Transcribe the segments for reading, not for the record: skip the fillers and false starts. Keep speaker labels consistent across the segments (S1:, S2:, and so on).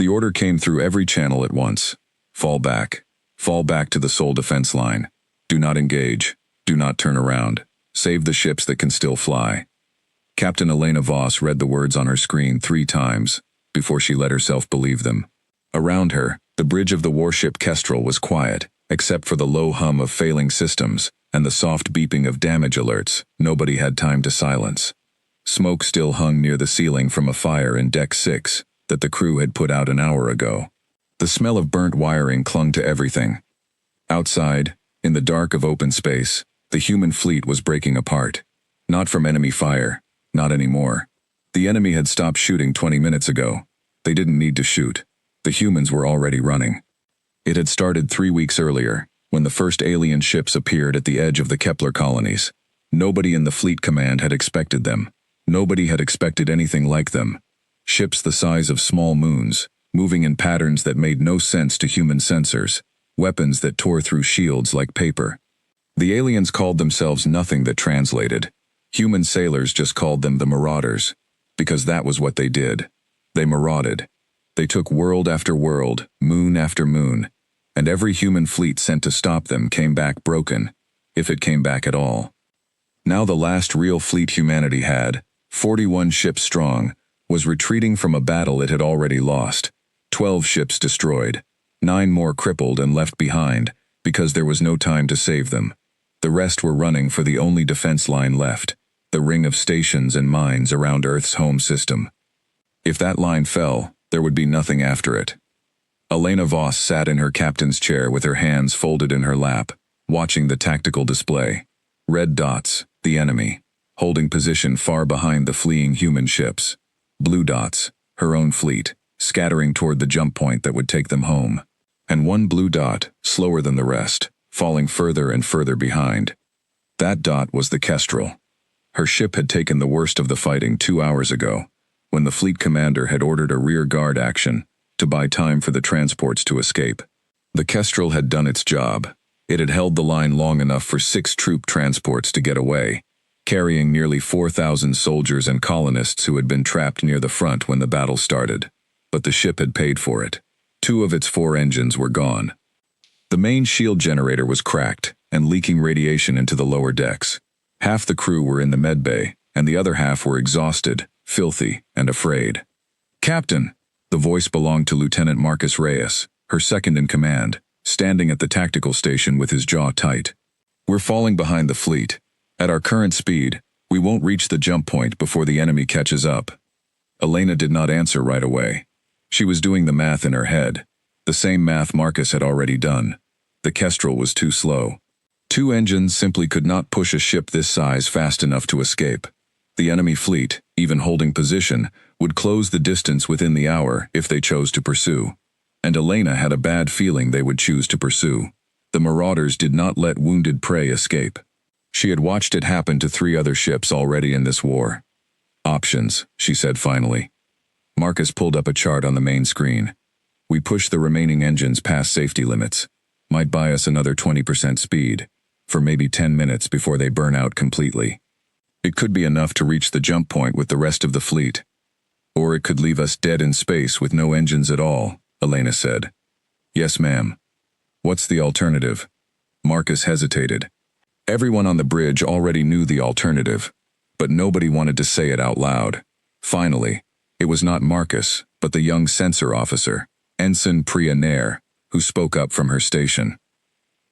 S1: The order came through every channel at once. Fall back. Fall back to the sole defense line. Do not engage. Do not turn around. Save the ships that can still fly. Captain Elena Voss read the words on her screen 3 times before she let herself believe them. Around her, the bridge of the warship Kestrel was quiet, except for the low hum of failing systems and the soft beeping of damage alerts nobody had time to silence. Smoke still hung near the ceiling from a fire in Deck 6 that the crew had put out an hour ago. The smell of burnt wiring clung to everything. Outside, in the dark of open space, the human fleet was breaking apart. Not from enemy fire. Not anymore. The enemy had stopped shooting 20 minutes ago. They didn't need to shoot. The humans were already running. It had started 3 weeks earlier, when the first alien ships appeared at the edge of the Kepler colonies. Nobody in the fleet command had expected them. Nobody had expected anything like them. Ships the size of small moons, moving in patterns that made no sense to human sensors. Weapons that tore through shields like paper. The aliens called themselves nothing that translated. Human sailors just called them the Marauders, because that was what they did. They marauded. They took world after world, moon after moon, and every human fleet sent to stop them came back broken, if it came back at all. Now the last real fleet humanity had, 41 ships strong, was retreating from a battle it had already lost. 12 ships destroyed, 9 more crippled and left behind, because there was no time to save them. The rest were running for the only defense line left, the ring of stations and mines around Earth's home system. If that line fell, there would be nothing after it. Elena Voss sat in her captain's chair with her hands folded in her lap, watching the tactical display. Red dots, the enemy, holding position far behind the fleeing human ships. Blue dots, her own fleet, scattering toward the jump point that would take them home. And one blue dot, slower than the rest, falling further and further behind. That dot was the Kestrel. Her ship had taken the worst of the fighting 2 hours ago, when the fleet commander had ordered a rear guard action to buy time for the transports to escape. The Kestrel had done its job. It had held the line long enough for 6 troop transports to get away, carrying nearly 4,000 soldiers and colonists who had been trapped near the front when the battle started. But the ship had paid for it. 2 of its 4 engines were gone. The main shield generator was cracked and leaking radiation into the lower decks. Half the crew were in the medbay, and the other half were exhausted, filthy, and afraid. "Captain!" The voice belonged to Lieutenant Marcus Reyes, her second in command, standing at the tactical station with his jaw tight. "We're falling behind the fleet. At our current speed, we won't reach the jump point before the enemy catches up." Elena did not answer right away. She was doing the math in her head, the same math Marcus had already done. The Kestrel was too slow. 2 engines simply could not push a ship this size fast enough to escape. The enemy fleet, even holding position, would close the distance within the hour if they chose to pursue. And Elena had a bad feeling they would choose to pursue. The Marauders did not let wounded prey escape. She had watched it happen to 3 other ships already in this war. "Options," she said finally. Marcus pulled up a chart on the main screen. "We push the remaining engines past safety limits. Might buy us another 20% speed, for maybe 10 minutes before they burn out completely. It could be enough to reach the jump point with the rest of the fleet. Or it could leave us dead in space with no engines at all," Elena said. "Yes, ma'am." "What's the alternative?" Marcus hesitated. Everyone on the bridge already knew the alternative, but nobody wanted to say it out loud. Finally, it was not Marcus, but the young sensor officer, Ensign Priya Nair, who spoke up from her station.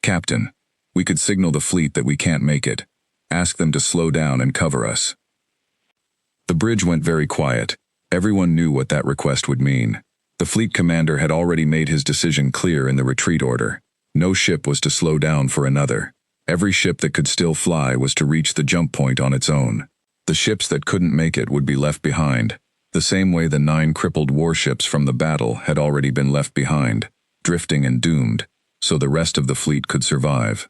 S1: "Captain, we could signal the fleet that we can't make it. Ask them to slow down and cover us." The bridge went very quiet. Everyone knew what that request would mean. The fleet commander had already made his decision clear in the retreat order. No ship was to slow down for another. Every ship that could still fly was to reach the jump point on its own. The ships that couldn't make it would be left behind, the same way the 9 crippled warships from the battle had already been left behind, drifting and doomed, so the rest of the fleet could survive.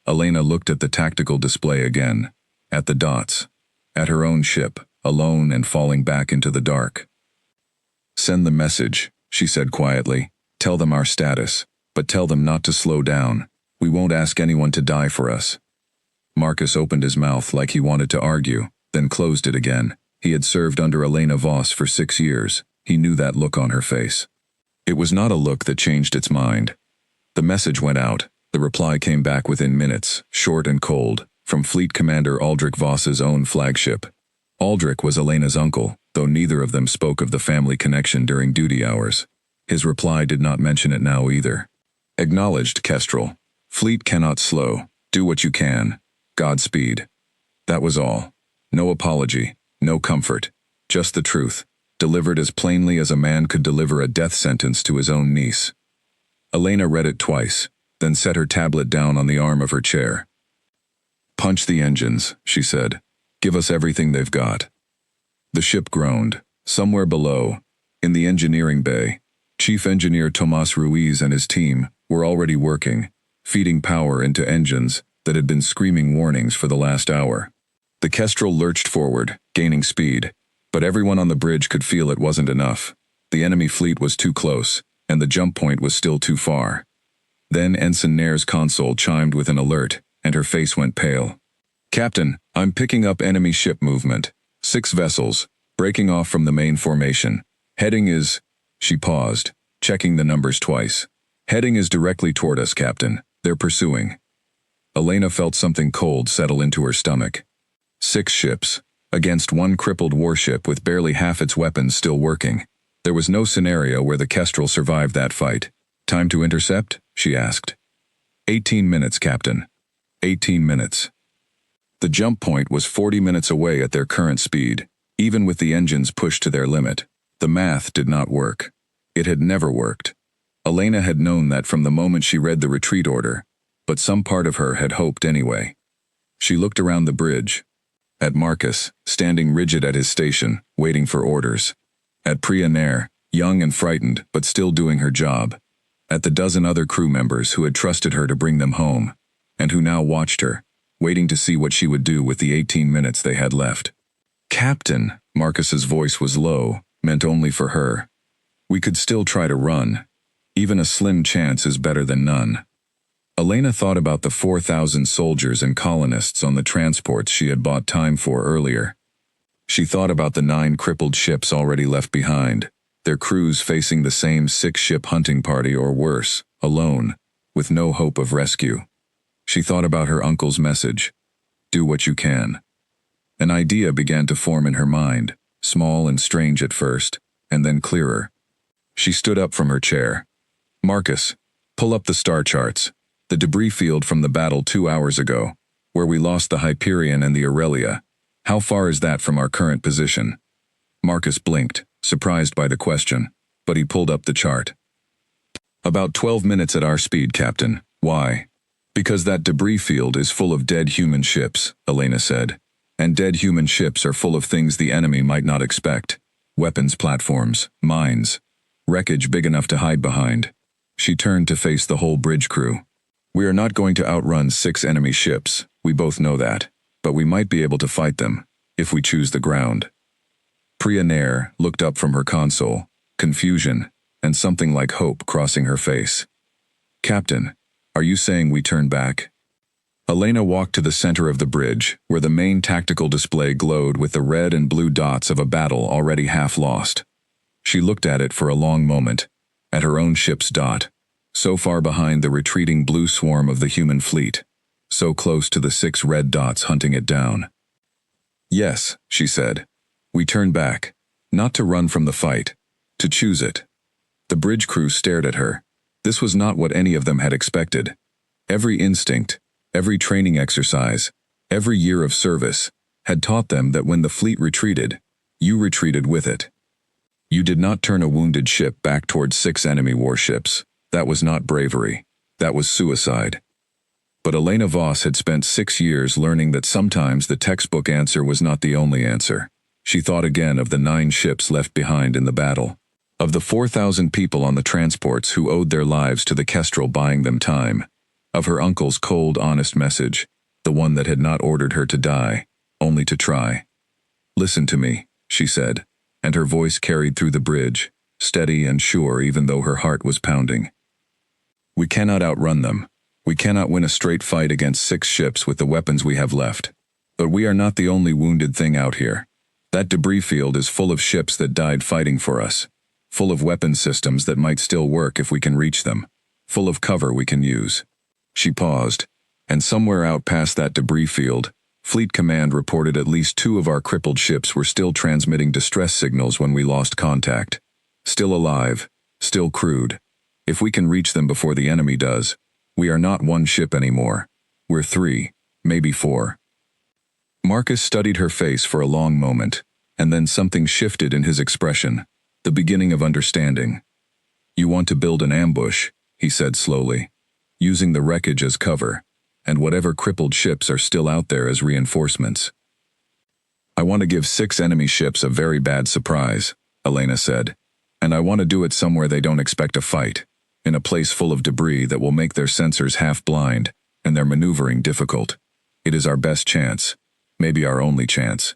S1: Elena looked at the tactical display again, at the dots, at her own ship, alone and falling back into the dark. "Send the message," she said quietly. "Tell them our status, but tell them not to slow down. We won't ask anyone to die for us." Marcus opened his mouth like he wanted to argue, then closed it again. He had served under Elena Voss for 6 years. He knew that look on her face. It was not a look that changed its mind. The message went out. The reply came back within minutes, short and cold, from Fleet Commander Aldrich Voss's own flagship. Aldrich was Elena's uncle, though neither of them spoke of the family connection during duty hours. His reply did not mention it now either. Acknowledged, Kestrel. Fleet cannot slow. Do what you can. Godspeed. That was all. No apology, no comfort. Just the truth, delivered as plainly as a man could deliver a death sentence to his own niece. Elena read it twice, then set her tablet down on the arm of her chair. Punch the engines, she said. Give us everything they've got. The ship groaned. Somewhere below, in the engineering bay, Chief Engineer Tomas Ruiz and his team were already working, feeding power into engines that had been screaming warnings for the last hour. The Kestrel lurched forward, gaining speed, but everyone on the bridge could feel it wasn't enough. The enemy fleet was too close, and the jump point was still too far. Then Ensign Nair's console chimed with an alert, and her face went pale. Captain, I'm picking up enemy ship movement. 6 vessels, breaking off from the main formation. Heading is... She paused, checking the numbers twice. Heading is directly toward us, Captain. They're pursuing. Elena felt something cold settle into her stomach. 6 ships, against 1 crippled warship with barely half its weapons still working. There was no scenario where the Kestrel survived that fight. Time to intercept? She asked. 18 minutes, Captain. 18 minutes. The jump point was 40 minutes away at their current speed, even with the engines pushed to their limit. The math did not work. It had never worked. Elena had known that from the moment she read the retreat order, but some part of her had hoped anyway. She looked around the bridge. At Marcus, standing rigid at his station, waiting for orders. At Priya Nair, young and frightened, but still doing her job. At the dozen other crew members who had trusted her to bring them home, and who now watched her, waiting to see what she would do with the 18 minutes they had left. Captain, Marcus's voice was low, meant only for her. We could still try to run. Even a slim chance is better than none. Elena thought about the 4,000 soldiers and colonists on the transports she had bought time for earlier. She thought about the 9 crippled ships already left behind, their crews facing the same 6-ship hunting party or worse, alone, with no hope of rescue. She thought about her uncle's message, do what you can. An idea began to form in her mind, small and strange at first, and then clearer. She stood up from her chair. Marcus, pull up the star charts. The debris field from the battle 2 hours ago, where we lost the Hyperion and the Aurelia. How far is that from our current position? Marcus blinked, surprised by the question, but he pulled up the chart. About 12 minutes at our speed, Captain. Why? Because that debris field is full of dead human ships, Elena said. And dead human ships are full of things the enemy might not expect. Weapons platforms, mines, wreckage big enough to hide behind. She turned to face the whole bridge crew. We are not going to outrun 6 enemy ships, we both know that, but we might be able to fight them, if we choose the ground. Priya Nair looked up from her console, confusion, and something like hope crossing her face. Captain, are you saying we turn back? Elena walked to the center of the bridge, where the main tactical display glowed with the red and blue dots of a battle already half lost. She looked at it for a long moment, at her own ship's dot, so far behind the retreating blue swarm of the human fleet, so close to the 6 red dots hunting it down. Yes, she said. We turn back, not to run from the fight, to choose it. The bridge crew stared at her. This was not what any of them had expected. Every instinct, every training exercise, every year of service, had taught them that when the fleet retreated, you retreated with it. You did not turn a wounded ship back towards 6 enemy warships. That was not bravery. That was suicide. But Elena Voss had spent 6 years learning that sometimes the textbook answer was not the only answer. She thought again of the 9 ships left behind in the battle, of the 4,000 people on the transports who owed their lives to the Kestrel buying them time, of her uncle's cold, honest message, the one that had not ordered her to die, only to try. Listen to me, she said, and her voice carried through the bridge, steady and sure even though her heart was pounding. We cannot outrun them. We cannot win a straight fight against 6 ships with the weapons we have left. But we are not the only wounded thing out here. That debris field is full of ships that died fighting for us. full of weapon systems that might still work if we can reach them, full of cover we can use. She paused, and somewhere out past that debris field, Fleet Command reported at least 2 of our crippled ships were still transmitting distress signals when we lost contact. Still alive, still crewed. If we can reach them before the enemy does, we are not 1 ship anymore. We're 3, maybe 4. Marcus studied her face for a long moment, and then something shifted in his expression, the beginning of understanding. You want to build an ambush, he said slowly, using the wreckage as cover, and whatever crippled ships are still out there as reinforcements. I want to give 6 enemy ships a very bad surprise, Elena said, and I want to do it somewhere they don't expect a fight, in a place full of debris that will make their sensors half blind and their maneuvering difficult. It is our best chance, maybe our only chance.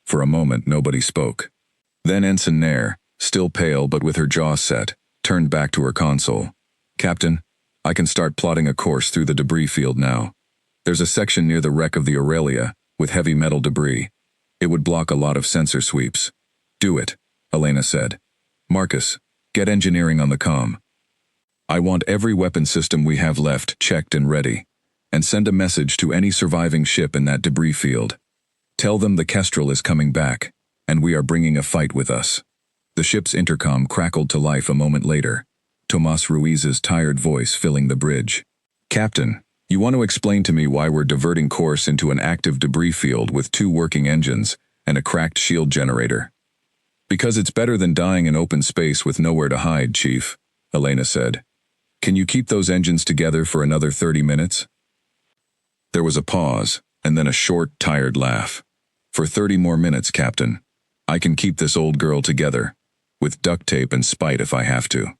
S1: For a moment nobody spoke. Then Ensign Nair, still pale but with her jaw set, turned back to her console. Captain, I can start plotting a course through the debris field now. There's a section near the wreck of the Aurelia, with heavy metal debris. It would block a lot of sensor sweeps. Do it, Elena said. Marcus, get engineering on the comm. I want every weapon system we have left checked and ready, and send a message to any surviving ship in that debris field. Tell them the Kestrel is coming back, and we are bringing a fight with us. The ship's intercom crackled to life a moment later, Tomas Ruiz's tired voice filling the bridge. Captain, you want to explain to me why we're diverting course into an active debris field with 2 working engines and a cracked shield generator? Because it's better than dying in open space with nowhere to hide, Chief, Elena said. Can you keep those engines together for another 30 minutes? There was a pause, and then a short, tired laugh. For 30 more minutes, Captain. I can keep this old girl together, with duct tape and spite if I have to.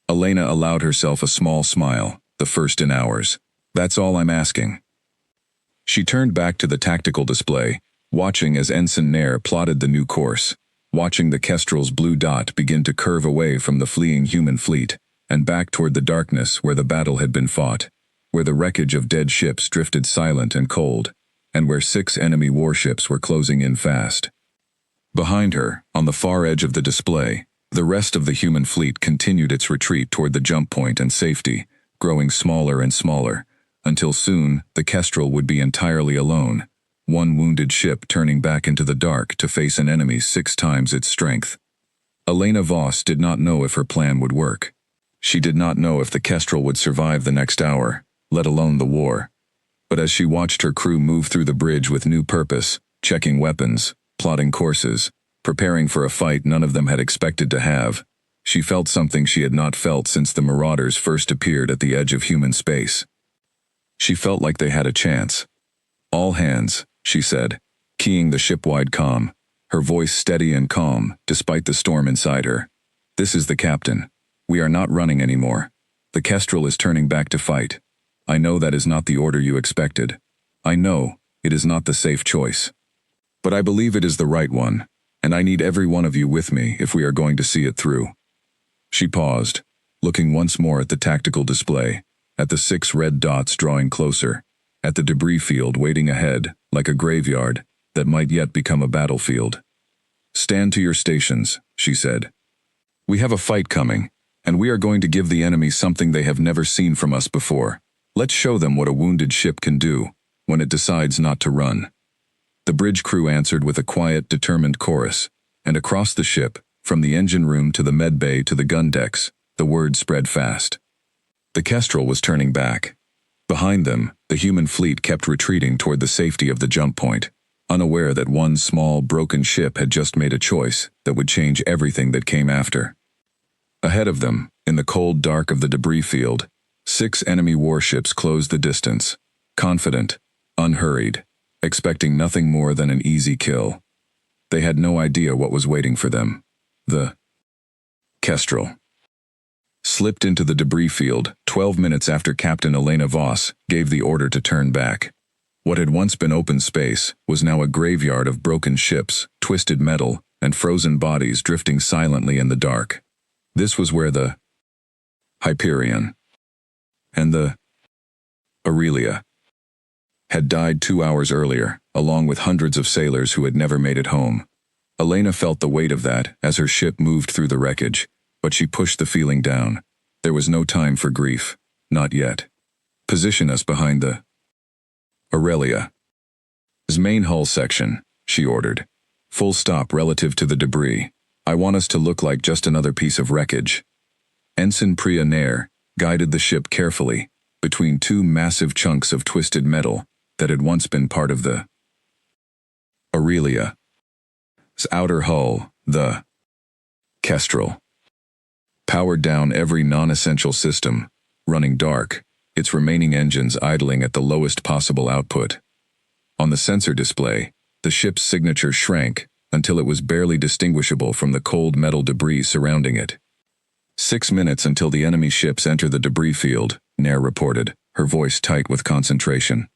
S1: Elena allowed herself a small smile, the first in hours. That's all I'm asking. She turned back to the tactical display, watching as Ensign Nair plotted the new course, watching the Kestrel's blue dot begin to curve away from the fleeing human fleet, and back toward the darkness where the battle had been fought, where the wreckage of dead ships drifted silent and cold, and where 6 enemy warships were closing in fast. Behind her, on the far edge of the display, the rest of the human fleet continued its retreat toward the jump point and safety, growing smaller and smaller, until soon the Kestrel would be entirely alone, 1 wounded ship turning back into the dark to face an enemy 6 times its strength. Elena Voss did not know if her plan would work. She did not know if the Kestrel would survive the next hour, let alone the war. But as she watched her crew move through the bridge with new purpose, checking weapons, plotting courses, preparing for a fight none of them had expected to have, she felt something she had not felt since the Marauders first appeared at the edge of human space. She felt like they had a chance. All hands, she said, keying the ship-wide comm, her voice steady and calm despite the storm inside her. This is the captain. We are not running anymore. The Kestrel is turning back to fight. I know that is not the order you expected. I know it is not the safe choice. But I believe it is the right one, and I need every one of you with me if we are going to see it through. She paused, looking once more at the tactical display, at the 6 red dots drawing closer, at the debris field waiting ahead, like a graveyard, that might yet become a battlefield. Stand to your stations, she said. We have a fight coming, and we are going to give the enemy something they have never seen from us before. Let's show them what a wounded ship can do when it decides not to run. The bridge crew answered with a quiet, determined chorus, and across the ship, from the engine room to the med bay to the gun decks, the word spread fast. The Kestrel was turning back. Behind them, the human fleet kept retreating toward the safety of the jump point, unaware that 1 small, broken ship had just made a choice that would change everything that came after. Ahead of them, in the cold dark of the debris field, 6 enemy warships closed the distance, confident, unhurried, expecting nothing more than an easy kill. They had no idea what was waiting for them. The Kestrel slipped into the debris field 12 minutes after Captain Elena Voss gave the order to turn back. What had once been open space was now a graveyard of broken ships, twisted metal, and frozen bodies drifting silently in the dark. This was where the Hyperion and the Aurelia had died 2 hours earlier, along with hundreds of sailors who had never made it home. Elena felt the weight of that as her ship moved through the wreckage, but she pushed the feeling down. There was no time for grief. Not yet. Position us behind the Aurelia's main hull section, she ordered. Full stop relative to the debris. I want us to look like just another piece of wreckage. Ensign Priya Nair guided the ship carefully between two massive chunks of twisted metal that had once been part of the Aurelia's outer hull, the Kestrel. Powered down every non-essential system, running dark, its remaining engines idling at the lowest possible output. On the sensor display, the ship's signature shrank until it was barely distinguishable from the cold metal debris surrounding it. 6 minutes until the enemy ships enter the debris field, Nair reported, her voice tight with concentration.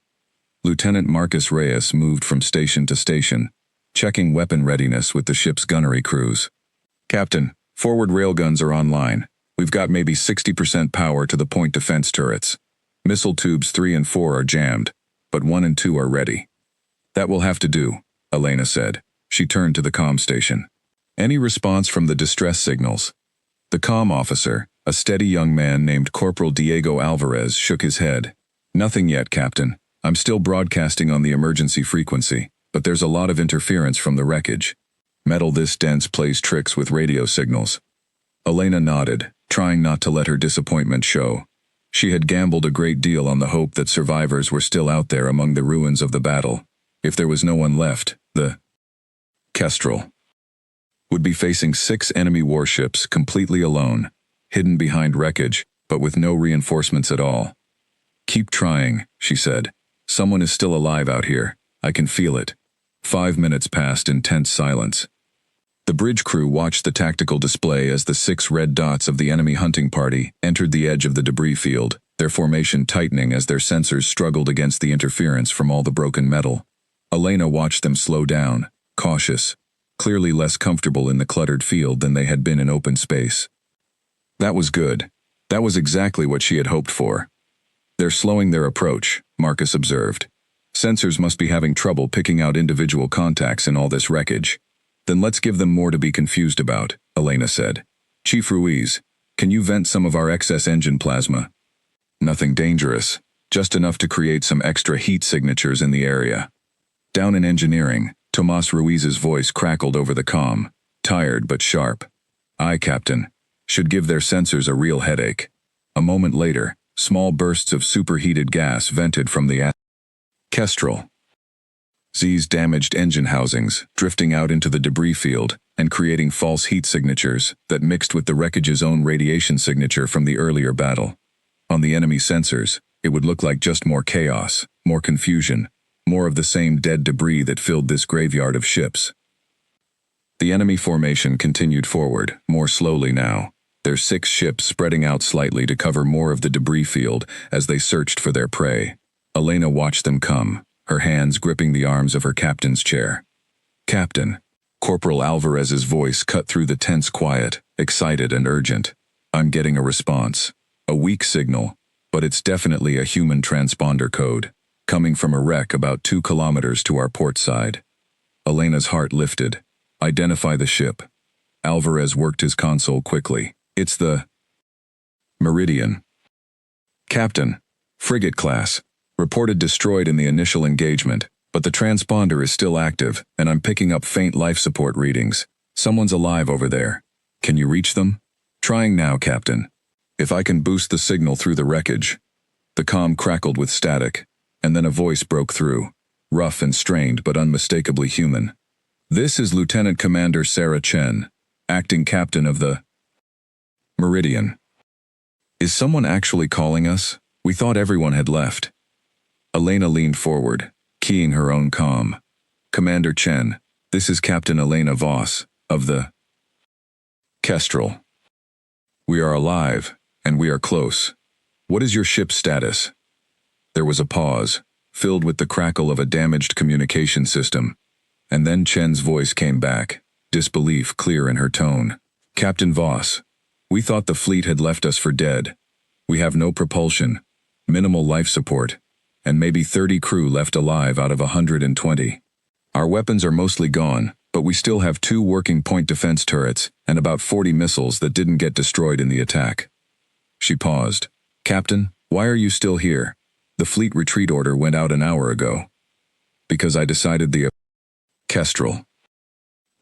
S1: Lieutenant Marcus Reyes moved from station to station, checking weapon readiness with the ship's gunnery crews. Captain, forward railguns are online. We've got maybe 60% power to the point defense turrets. Missile tubes 3 and 4 are jammed, but 1 and 2 are ready. That will have to do, Elena said. She turned to the comm station. Any response from the distress signals? The comm officer, a steady young man named Corporal Diego Alvarez, shook his head. Nothing yet, Captain. I'm still broadcasting on the emergency frequency, but there's a lot of interference from the wreckage. Metal this dense plays tricks with radio signals. Elena nodded, trying not to let her disappointment show. She had gambled a great deal on the hope that survivors were still out there among the ruins of the battle. If there was no one left, the Kestrel would be facing 6 enemy warships completely alone, hidden behind wreckage, but with no reinforcements at all. Keep trying, she said. Someone is still alive out here. I can feel it. 5 minutes passed in tense silence. The bridge crew watched the tactical display as the 6 red dots of the enemy hunting party entered the edge of the debris field, their formation tightening as their sensors struggled against the interference from all the broken metal. Elena watched them slow down, cautious, clearly less comfortable in the cluttered field than they had been in open space. That was good. That was exactly what she had hoped for. They're slowing their approach, Marcus observed. Sensors must be having trouble picking out individual contacts in all this wreckage. Then let's give them more to be confused about, Elena said. Chief Ruiz, can you vent some of our excess engine plasma? Nothing dangerous, just enough to create some extra heat signatures in the area. Down in engineering, Tomas Ruiz's voice crackled over the comm, tired but sharp. Aye, Captain. Should give their sensors a real headache. A moment later, small bursts of superheated gas vented from the Kestrel. Z's damaged engine housings, drifting out into the debris field and creating false heat signatures that mixed with the wreckage's own radiation signature from the earlier battle. On the enemy sensors, it would look like just more chaos, more confusion, more of the same dead debris that filled this graveyard of ships. The enemy formation continued forward, more slowly now, their 6 ships spreading out slightly to cover more of the debris field as they searched for their prey. Elena watched them come, her hands gripping the arms of her captain's chair. Captain, Corporal Alvarez's voice cut through the tense quiet, excited and urgent. I'm getting a response. A weak signal, but it's definitely a human transponder code, coming from a wreck about 2 kilometers to our port side. Elena's heart lifted. Identify the ship. Alvarez worked his console quickly. It's the Meridian. Captain, frigate class. Reported destroyed in the initial engagement, but the transponder is still active, and I'm picking up faint life support readings. Someone's alive over there. Can you reach them? Trying now, Captain. If I can boost the signal through the wreckage. The comm crackled with static, and then a voice broke through, rough and strained but unmistakably human. This is Lieutenant Commander Sarah Chen, acting captain of the Meridian. Is someone actually calling us? We thought everyone had left. Elena leaned forward, keying her own comm. Commander Chen, this is Captain Elena Voss, of the Kestrel. We are alive, and we are close. What is your ship's status? There was a pause, filled with the crackle of a damaged communication system, and then Chen's voice came back, disbelief clear in her tone. Captain Voss, we thought the fleet had left us for dead. We have no propulsion, minimal life support, and maybe 30 crew left alive out of 120. Our weapons are mostly gone, but we still have 2 working point defense turrets and about 40 missiles that didn't get destroyed in the attack. She paused. Captain, why are you still here? The fleet retreat order went out an hour ago. Because I decided the Kestrel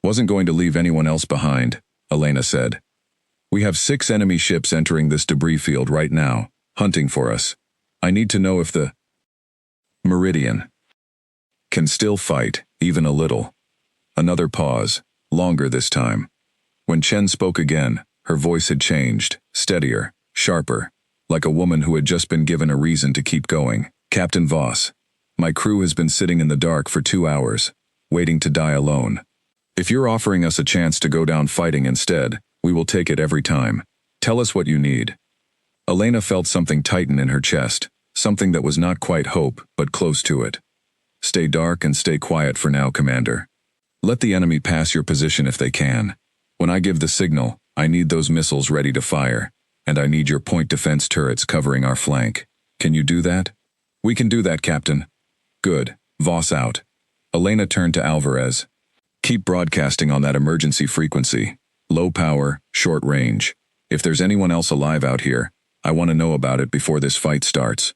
S1: wasn't going to leave anyone else behind, Elena said. We have 6 enemy ships entering this debris field right now, hunting for us. I need to know if the Meridian can still fight, even a little. Another pause, longer this time. When Chen spoke again, her voice had changed, steadier, sharper, like a woman who had just been given a reason to keep going. Captain Voss, my crew has been sitting in the dark for 2 hours, waiting to die alone. If you're offering us a chance to go down fighting instead, we will take it every time. Tell us what you need. Elena felt something tighten in her chest, something that was not quite hope, but close to it. Stay dark and stay quiet for now, Commander. Let the enemy pass your position if they can. When I give the signal, I need those missiles ready to fire, and I need your point defense turrets covering our flank. Can you do that? We can do that, Captain. Good. Voss out. Elena turned to Alvarez. Keep broadcasting on that emergency frequency. Low power, short range. If there's anyone else alive out here, I want to know about it before this fight starts.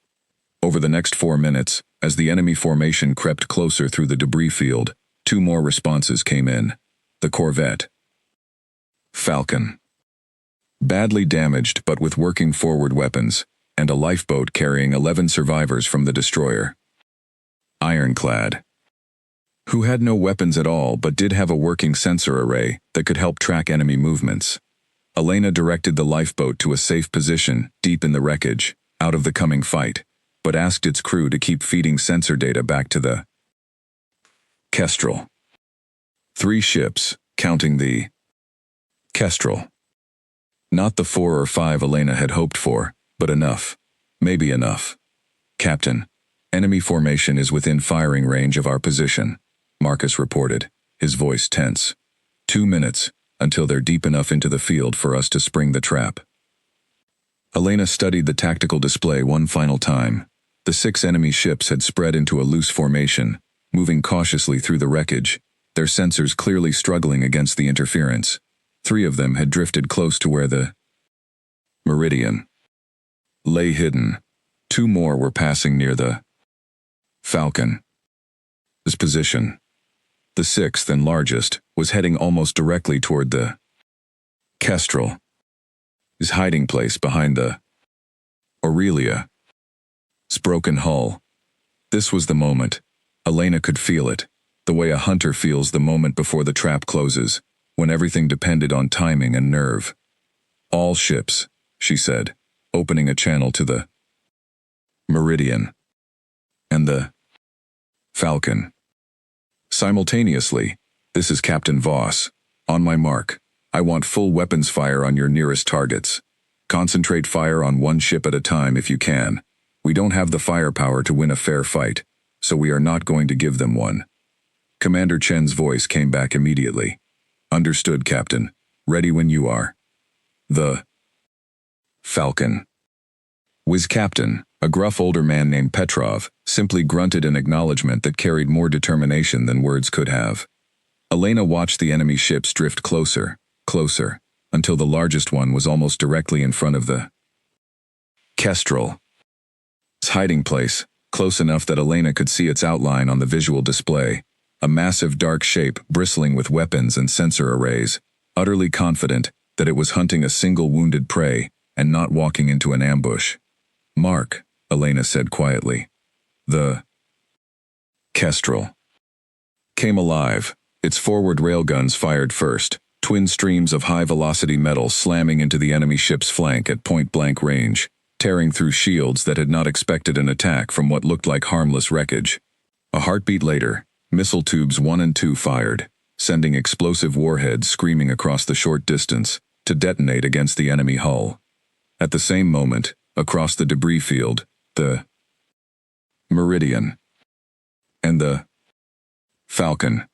S1: Over the next 4 minutes, as the enemy formation crept closer through the debris field, 2 more responses came in. The corvette. Falcon. Badly damaged but with working forward weapons, and a lifeboat carrying 11 survivors from the destroyer. Ironclad. Who had no weapons at all but did have a working sensor array that could help track enemy movements. Elena directed the lifeboat to a safe position deep in the wreckage, out of the coming fight, but asked its crew to keep feeding sensor data back to the Kestrel. 3 ships, counting the Kestrel. Not the 4 or 5 Elena had hoped for, but enough. Maybe enough. Captain, enemy formation is within firing range of our position, Marcus reported, his voice tense. 2 minutes, until they're deep enough into the field for us to spring the trap. Elena studied the tactical display one final time. The 6 enemy ships had spread into a loose formation, moving cautiously through the wreckage, their sensors clearly struggling against the interference. 3 of them had drifted close to where the Meridian lay hidden. 2 more were passing near the Falcon. His position. The 6th and largest was heading almost directly toward the Kestrel. His hiding place behind the Aurelia. Its broken hull. This was the moment. Elena could feel it, the way a hunter feels the moment before the trap closes, when everything depended on timing and nerve. All ships, she said, opening a channel to the Meridian and the Falcon. Simultaneously, this is Captain Voss. On my mark, I want full weapons fire on your nearest targets. Concentrate fire on 1 ship at a time if you can. We don't have the firepower to win a fair fight, so we are not going to give them one. Commander Chen's voice came back immediately. Understood, Captain. Ready when you are. The Falcon. Whiz Captain, a gruff older man named Petrov, simply grunted an acknowledgement that carried more determination than words could have. Elena watched the enemy ships drift closer, closer, until the largest one was almost directly in front of the Kestrel. Its hiding place, close enough that Elena could see its outline on the visual display, a massive dark shape bristling with weapons and sensor arrays, utterly confident that it was hunting a single wounded prey and not walking into an ambush. Mark, Elena said quietly. The Kestrel came alive, its forward railguns fired first, twin streams of high-velocity metal slamming into the enemy ship's flank at point-blank range, tearing through shields that had not expected an attack from what looked like harmless wreckage. A heartbeat later, missile tubes 1 and 2 fired, sending explosive warheads screaming across the short distance to detonate against the enemy hull. At the same moment, across the debris field, the Meridian and the Falcon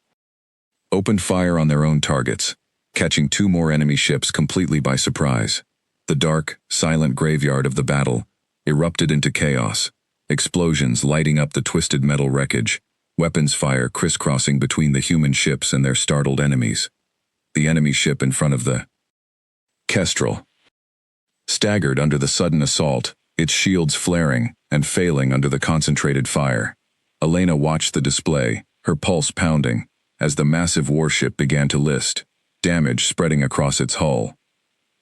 S1: opened fire on their own targets, catching 2 more enemy ships completely by surprise. The dark, silent graveyard of the battle erupted into chaos, explosions lighting up the twisted metal wreckage, weapons fire crisscrossing between the human ships and their startled enemies. The enemy ship in front of the Kestrel staggered under the sudden assault, its shields flaring and failing under the concentrated fire. Elena watched the display, her pulse pounding, as the massive warship began to list, damage spreading across its hull.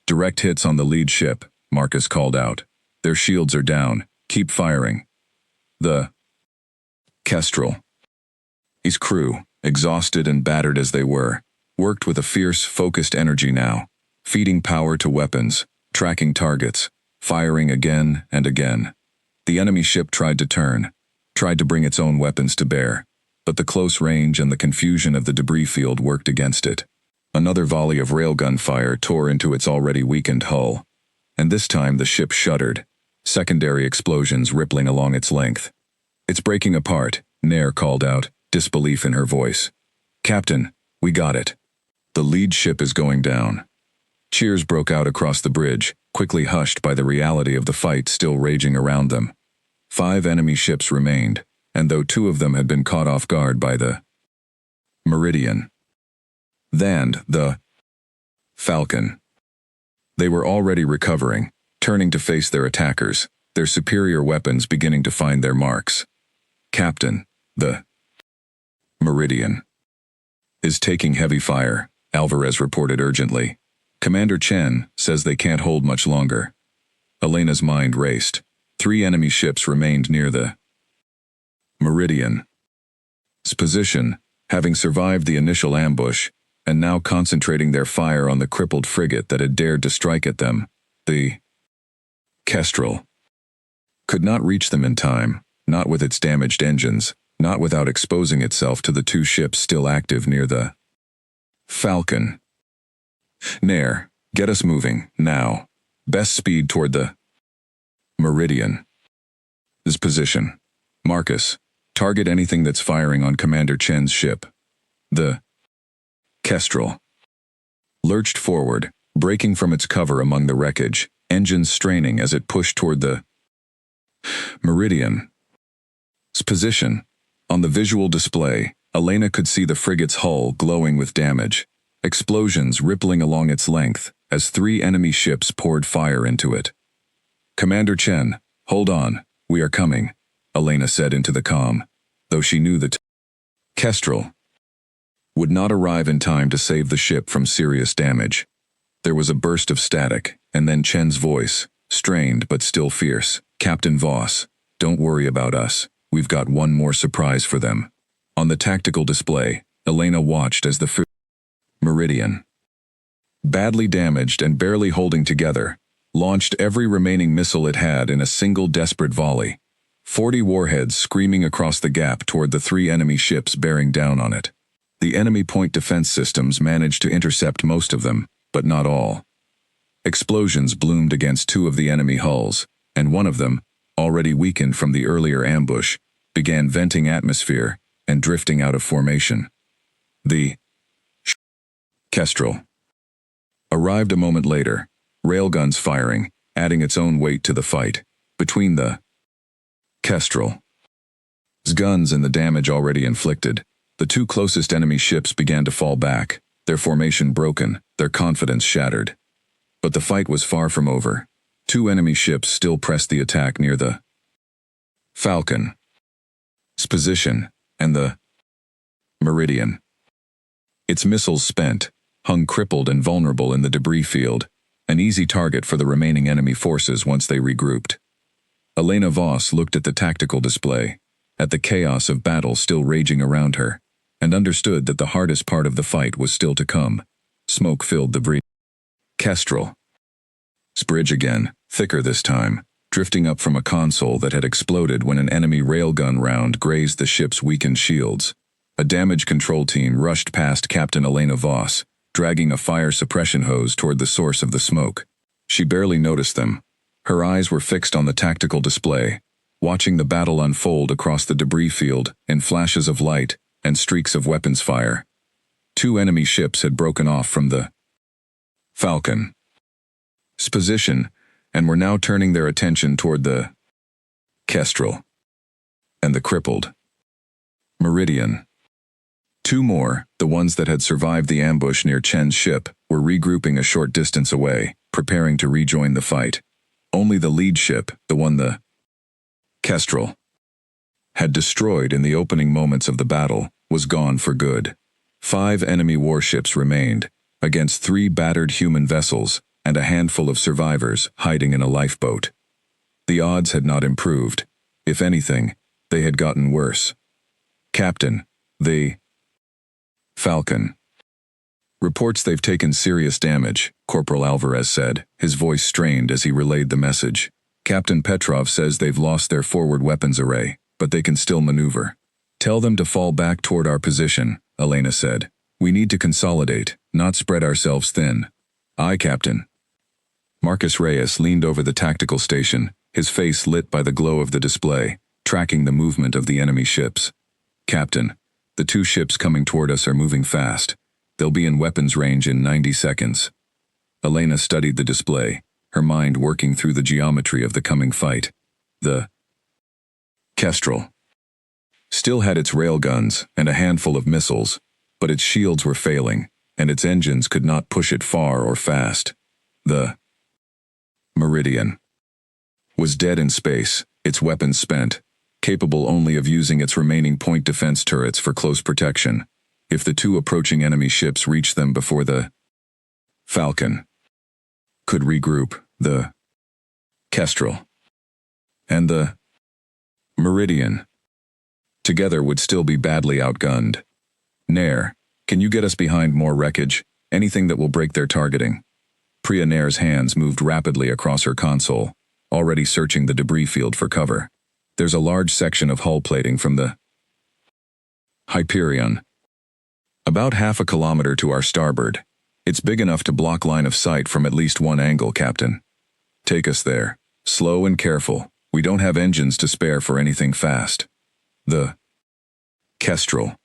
S1: Direct hits on the lead ship, Marcus called out. Their shields are down, keep firing. The Kestrel. His crew, exhausted and battered as they were, worked with a fierce, focused energy now, feeding power to weapons, tracking targets, firing again and again. The enemy ship tried to turn, tried to bring its own weapons to bear, but the close range and the confusion of the debris field worked against it. Another volley of railgun fire tore into its already weakened hull, and this time the ship shuddered, secondary explosions rippling along its length. "It's breaking apart," Nair called out, disbelief in her voice. "Captain, we got it. The lead ship is going down." Cheers broke out across the bridge, quickly hushed by the reality of the fight still raging around them. 5 enemy ships remained, and though 2 of them had been caught off guard by the Meridian, then the Falcon, they were already recovering, turning to face their attackers, their superior weapons beginning to find their marks. "Captain, the Meridian is taking heavy fire," Alvarez reported urgently. "Commander Chen says they can't hold much longer." Elena's mind raced. 3 enemy ships remained near the Meridian's position, having survived the initial ambush, and now concentrating their fire on the crippled frigate that had dared to strike at them. The Kestrel could not reach them in time, not with its damaged engines, not without exposing itself to the 2 ships still active near the Falcon. "Nair, get us moving, now. Best speed toward the Meridian. This position. Marcus, target anything that's firing on Commander Chen's ship." The Kestrel lurched forward, breaking from its cover among the wreckage, engines straining as it pushed toward the Meridian's position. On the visual display, Elena could see the frigate's hull glowing with damage, explosions rippling along its length as 3 enemy ships poured fire into it. "Commander Chen, hold on, we are coming," Elena said into the comm, though she knew the Kestrel would not arrive in time to save the ship from serious damage. There was a burst of static, and then Chen's voice, strained but still fierce. "Captain Voss, don't worry about us. We've got one more surprise for them." On the tactical display, Elena watched as the Meridian, badly damaged and barely holding together, launched every remaining missile it had in a single desperate volley. 40 warheads screaming across the gap toward the 3 enemy ships bearing down on it. The enemy point defense systems managed to intercept most of them, but not all. Explosions bloomed against 2 of the enemy hulls, and one of them, already weakened from the earlier ambush, began venting atmosphere and drifting out of formation. The Kestrel arrived a moment later, railguns firing, adding its own weight to the fight. Between the Kestrel's guns and the damage already inflicted, the 2 closest enemy ships began to fall back, their formation broken, their confidence shattered. But the fight was far from over. 2 enemy ships still pressed the attack near the Falcon's position, and the Meridian, its missiles spent, hung crippled and vulnerable in the debris field, an easy target for the remaining enemy forces once they regrouped. Elena Voss looked at the tactical display, at the chaos of battle still raging around her, and understood that the hardest part of the fight was still to come. Smoke filled the Kestrel's bridge again, thicker this time, drifting up from a console that had exploded when an enemy railgun round grazed the ship's weakened shields. A damage control team rushed past Captain Elena Voss, dragging a fire suppression hose toward the source of the smoke. She barely noticed them. Her eyes were fixed on the tactical display, watching the battle unfold across the debris field in flashes of light and streaks of weapons fire. 2 enemy ships had broken off from the Falcon's position and were now turning their attention toward the Kestrel and the crippled Meridian. Two more, the ones that had survived the ambush near Chen's ship, were regrouping a short distance away, preparing to rejoin the fight. Only the lead ship, the one the Kestrel had destroyed in the opening moments of the battle, was gone for good. 5 enemy warships remained, against 3 battered human vessels and a handful of survivors hiding in a lifeboat. The odds had not improved. If anything, they had gotten worse. Captain, the Falcon reports they've taken serious damage, Corporal Alvarez said, his voice strained as he relayed the message. Captain Petrov says they've lost their forward weapons array, but they can still maneuver. Tell them to fall back toward our position, Elena said. We need to consolidate, not spread ourselves thin. Aye, Captain. Marcus Reyes leaned over the tactical station, his face lit by the glow of the display, tracking the movement of the enemy ships. Captain, the 2 ships coming toward us are moving fast. They'll be in weapons range in 90 seconds. Elena studied the display, her mind working through the geometry of the coming fight. The Kestrel still had its railguns and a handful of missiles, but its shields were failing, and its engines could not push it far or fast. The Meridian was dead in space, its weapons spent, capable only of using its remaining point defense turrets for close protection. If the 2 approaching enemy ships reached them before the Falcon could regroup, the Kestrel and the Meridian together would still be badly outgunned. Nair, can you get us behind more wreckage? Anything that will break their targeting? Priya Nair's hands moved rapidly across her console, already searching the debris field for cover. There's a large section of hull plating from the Hyperion, about half a kilometer to our starboard. It's big enough to block line of sight from at least one angle, Captain. Take us there. Slow and careful. We don't have engines to spare for anything fast. The Kestrel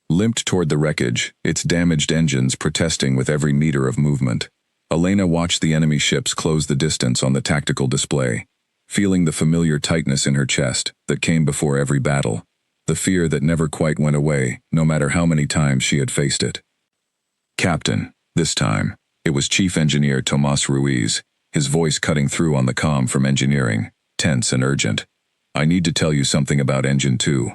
S1: limped toward the wreckage, its damaged engines protesting with every meter of movement. Elena watched the enemy ships close the distance on the tactical display, feeling the familiar tightness in her chest that came before every battle, the fear that never quite went away, no matter how many times she had faced it. Captain, this time, it was Chief Engineer Tomas Ruiz, his voice cutting through on the comm from engineering, tense and urgent. I need to tell you something about Engine 2.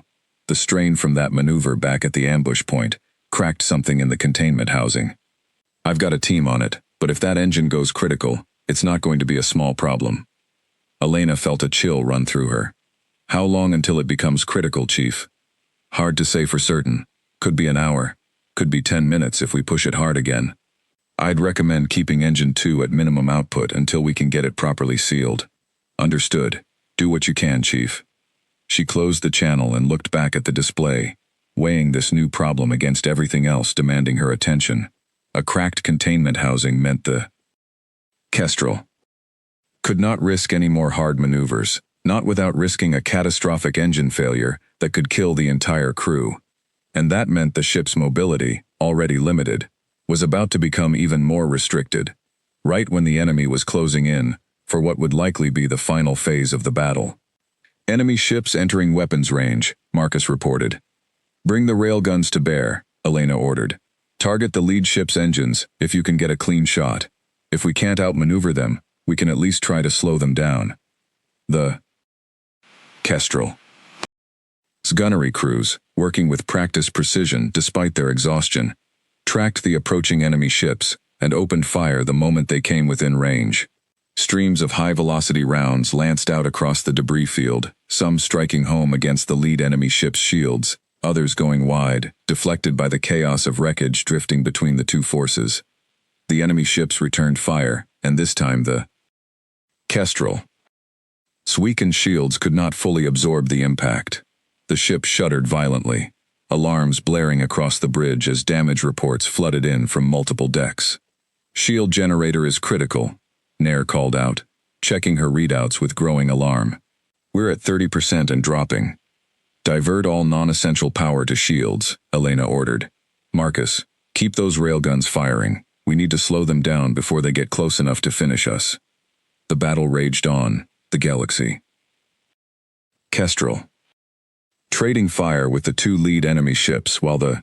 S1: The strain from that maneuver back at the ambush point cracked something in the containment housing. I've got a team on it, but if that engine goes critical, it's not going to be a small problem. Elena felt a chill run through her. How long until it becomes critical, Chief? Hard to say for certain. Could be an hour. Could be 10 minutes if we push it hard again. I'd recommend keeping Engine 2 at minimum output until we can get it properly sealed. Understood. Do what you can, Chief. She closed the channel and looked back at the display, weighing this new problem against everything else demanding her attention. A cracked containment housing meant the Kestrel could not risk any more hard maneuvers, not without risking a catastrophic engine failure that could kill the entire crew. And that meant the ship's mobility, already limited, was about to become even more restricted, right when the enemy was closing in for what would likely be the final phase of the battle. Enemy ships entering weapons range, Marcus reported. Bring the railguns to bear, Elena ordered. Target the lead ship's engines if you can get a clean shot. If we can't outmaneuver them, we can at least try to slow them down. The Kestrel's gunnery crews, working with practiced precision despite their exhaustion, tracked the approaching enemy ships and opened fire the moment they came within range. Streams of high-velocity rounds lanced out across the debris field, some striking home against the lead enemy ship's shields, others going wide, deflected by the chaos of wreckage drifting between the two forces. The enemy ships returned fire, and this time the Kestrel's weakened shields could not fully absorb the impact. The ship shuddered violently, alarms blaring across the bridge as damage reports flooded in from multiple decks. Shield generator is critical, Nair called out, checking her readouts with growing alarm. We're at 30% and dropping. Divert all non-essential power to shields, Elena ordered. Marcus, keep those railguns firing. We need to slow them down before they get close enough to finish us. The battle raged on, the galaxy. Kestrel trading fire with the two lead enemy ships while the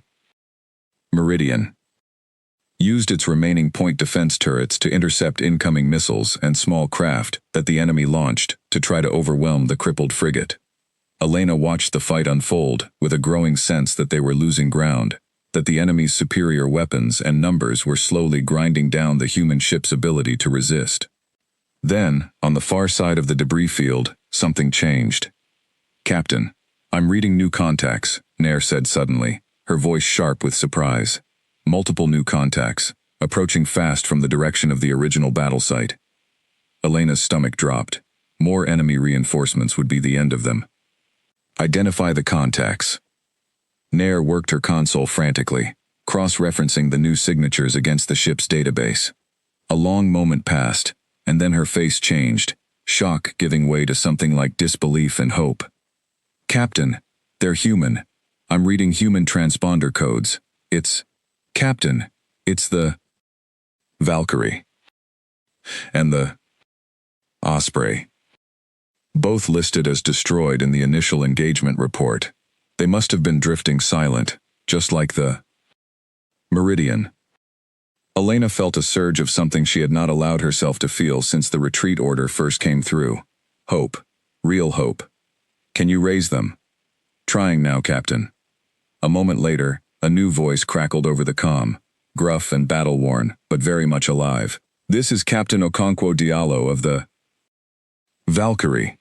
S1: Meridian used its remaining point defense turrets to intercept incoming missiles and small craft that the enemy launched to try to overwhelm the crippled frigate. Elena watched the fight unfold with a growing sense that they were losing ground, that the enemy's superior weapons and numbers were slowly grinding down the human ship's ability to resist. Then, on the far side of the debris field, something changed. "Captain, I'm reading new contacts," Nair said suddenly, her voice sharp with surprise. Multiple new contacts, approaching fast from the direction of the original battle site. Elena's stomach dropped. More enemy reinforcements would be the end of them. "Identify the contacts." Nair worked her console frantically, cross-referencing the new signatures against the ship's database. A long moment passed, and then her face changed, shock giving way to something like disbelief and hope. "Captain, they're human. I'm reading human transponder codes. Captain, it's the Valkyrie and the Osprey. Both listed as destroyed in the initial engagement report. They must have been drifting silent, just like the Meridian." Elena felt a surge of something she had not allowed herself to feel since the retreat order first came through. Hope. Real hope. "Can you raise them?" "Trying now, Captain." A moment later, a new voice crackled over the comm, gruff and battle-worn, but very much alive. "This is Captain Okonkwo Diallo of the Valkyrie.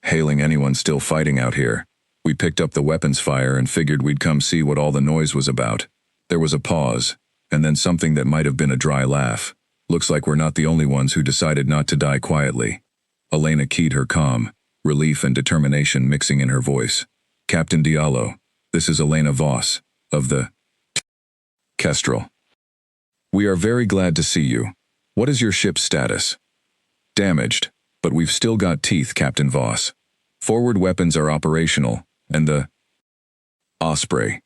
S1: Hailing anyone still fighting out here. We picked up the weapons fire and figured we'd come see what all the noise was about." There was a pause, and then something that might have been a dry laugh. "Looks like we're not the only ones who decided not to die quietly." Elena keyed her comm, relief and determination mixing in her voice. "Captain Diallo, this is Elena Voss, of the Kestrel. We are very glad to see you. What is your ship's status?" "Damaged, but we've still got teeth, Captain Voss. Forward weapons are operational, and the Osprey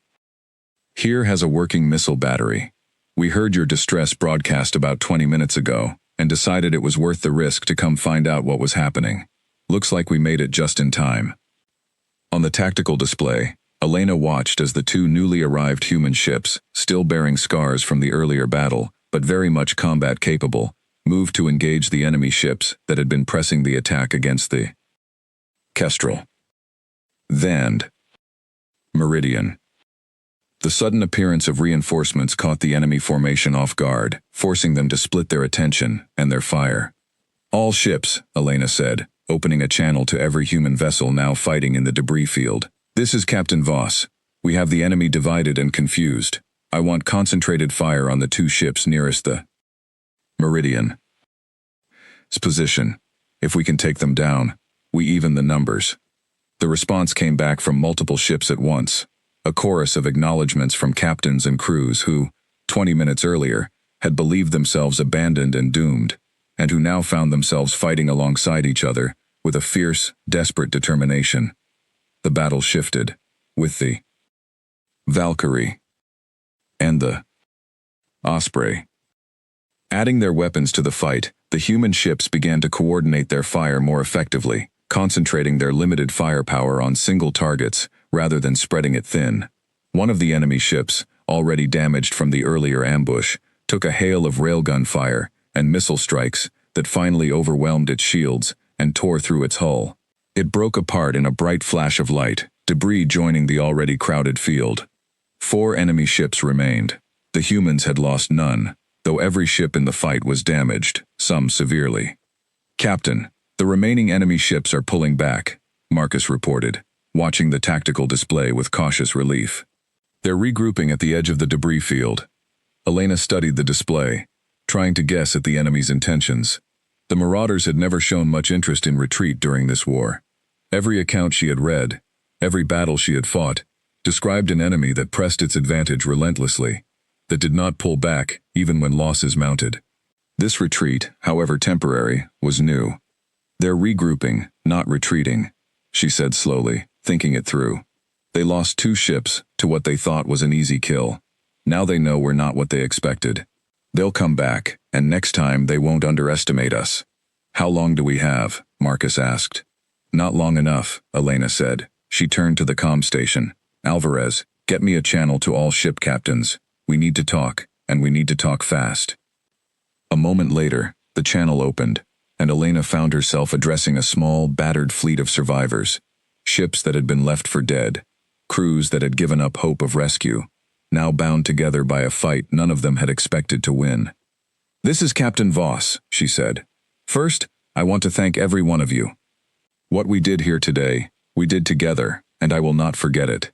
S1: here has a working missile battery. We heard your distress broadcast about 20 minutes ago, and decided it was worth the risk to come find out what was happening. Looks like we made it just in time." On the tactical display, Elena watched as the two newly arrived human ships, still bearing scars from the earlier battle, but very much combat capable, moved to engage the enemy ships that had been pressing the attack against the Kestrel. Then, Meridian. The sudden appearance of reinforcements caught the enemy formation off guard, forcing them to split their attention and their fire. "All ships," Elena said, opening a channel to every human vessel now fighting in the debris field. "This is Captain Voss. We have the enemy divided and confused. I want concentrated fire on the two ships nearest the Meridian's position. If we can take them down, we even the numbers." The response came back from multiple ships at once, a chorus of acknowledgments from captains and crews who, 20 minutes earlier, had believed themselves abandoned and doomed, and who now found themselves fighting alongside each other with a fierce, desperate determination. The battle shifted, with the Valkyrie and the Osprey adding their weapons to the fight. The human ships began to coordinate their fire more effectively, concentrating their limited firepower on single targets rather than spreading it thin. One of the enemy ships, already damaged from the earlier ambush, took a hail of railgun fire and missile strikes that finally overwhelmed its shields and tore through its hull. It broke apart in a bright flash of light, debris joining the already crowded field. 4 enemy ships remained. The humans had lost none, though every ship in the fight was damaged, some severely. "Captain, the remaining enemy ships are pulling back," Marcus reported, watching the tactical display with cautious relief. "They're regrouping at the edge of the debris field." Elena studied the display, trying to guess at the enemy's intentions. The Marauders had never shown much interest in retreat during this war. Every account she had read, every battle she had fought, described an enemy that pressed its advantage relentlessly, that did not pull back even when losses mounted. This retreat, however temporary, was new. "They're regrouping, not retreating," she said slowly, thinking it through. "They lost 2 ships to what they thought was an easy kill. Now they know we're not what they expected. They'll come back, and next time they won't underestimate us." "How long do we have?" Marcus asked. "Not long enough," Elena said, She turned to the comm station. Alvarez, get me a channel to all ship captains. We need to talk, and we need to talk fast. A moment later, the channel opened, and Elena found herself addressing a small, battered fleet of survivors. Ships that had been left for dead. Crews that had given up hope of rescue. Now bound together by a fight none of them had expected to win. "This is Captain Voss," she said. "First, I want to thank every one of you. What we did here today, we did together, and I will not forget it.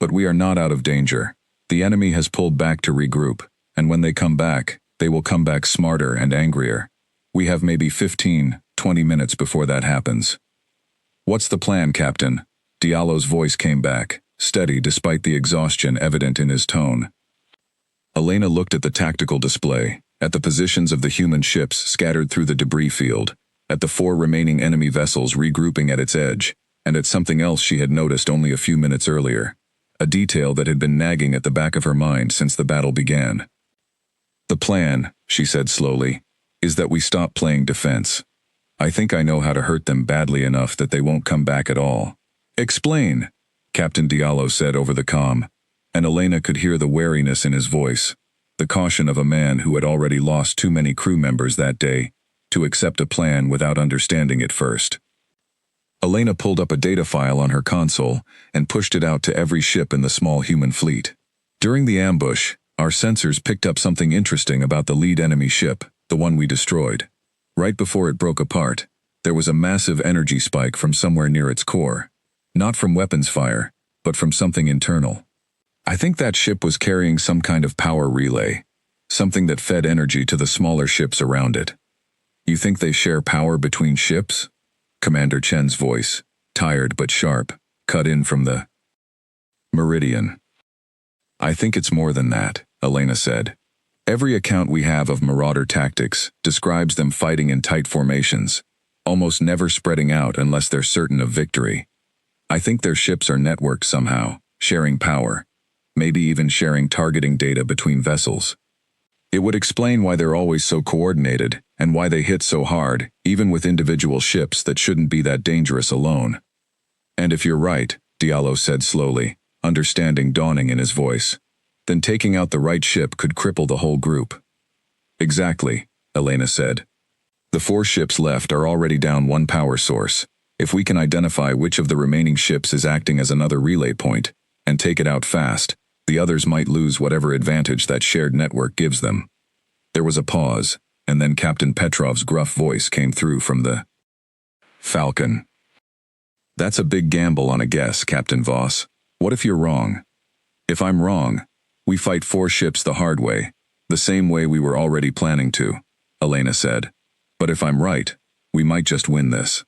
S1: But we are not out of danger. The enemy has pulled back to regroup, and when they come back, they will come back smarter and angrier. We have maybe 15, 20 minutes before that happens." "What's the plan, Captain?" Diallo's voice came back, steady despite the exhaustion evident in his tone. Elena looked at the tactical display, at the positions of the human ships scattered through the debris field, at the 4 remaining enemy vessels regrouping at its edge, and at something else she had noticed only a few minutes earlier, a detail that had been nagging at the back of her mind since the battle began. "The plan," she said slowly, "is that we stop playing defense. I think I know how to hurt them badly enough that they won't come back at all." "Explain," Captain Diallo said over the comm, and Elena could hear the wariness in his voice, the caution of a man who had already lost too many crew members that day, to accept a plan without understanding it first. Elena pulled up a data file on her console and pushed it out to every ship in the small human fleet. During the ambush, our sensors picked up something interesting about the lead enemy ship, the one we destroyed. Right before it broke apart, there was a massive energy spike from somewhere near its core. Not from weapons fire, but from something internal. I think that ship was carrying some kind of power relay, something that fed energy to the smaller ships around it. "You think they share power between ships?" Commander Chen's voice, tired but sharp, cut in from the meridian. "I think it's more than that," Elena said. "Every account we have of Marauder tactics describes them fighting in tight formations, almost never spreading out unless they're certain of victory. I think their ships are networked somehow, sharing power, maybe even sharing targeting data between vessels. It would explain why they're always so coordinated, and why they hit so hard, even with individual ships that shouldn't be that dangerous alone." "And if you're right," Diallo said slowly, understanding dawning in his voice, "then taking out the right ship could cripple the whole group." "Exactly," Elena said. "The 4 ships left are already down 1 power source. If we can identify which of the remaining ships is acting as another relay point, and take it out fast, the others might lose whatever advantage that shared network gives them." There was a pause, and then Captain Petrov's gruff voice came through from the Falcon. "That's a big gamble on a guess, Captain Voss. What if you're wrong?" "If I'm wrong, we fight 4 ships the hard way, the same way we were already planning to," Elena said. "But if I'm right, we might just win this."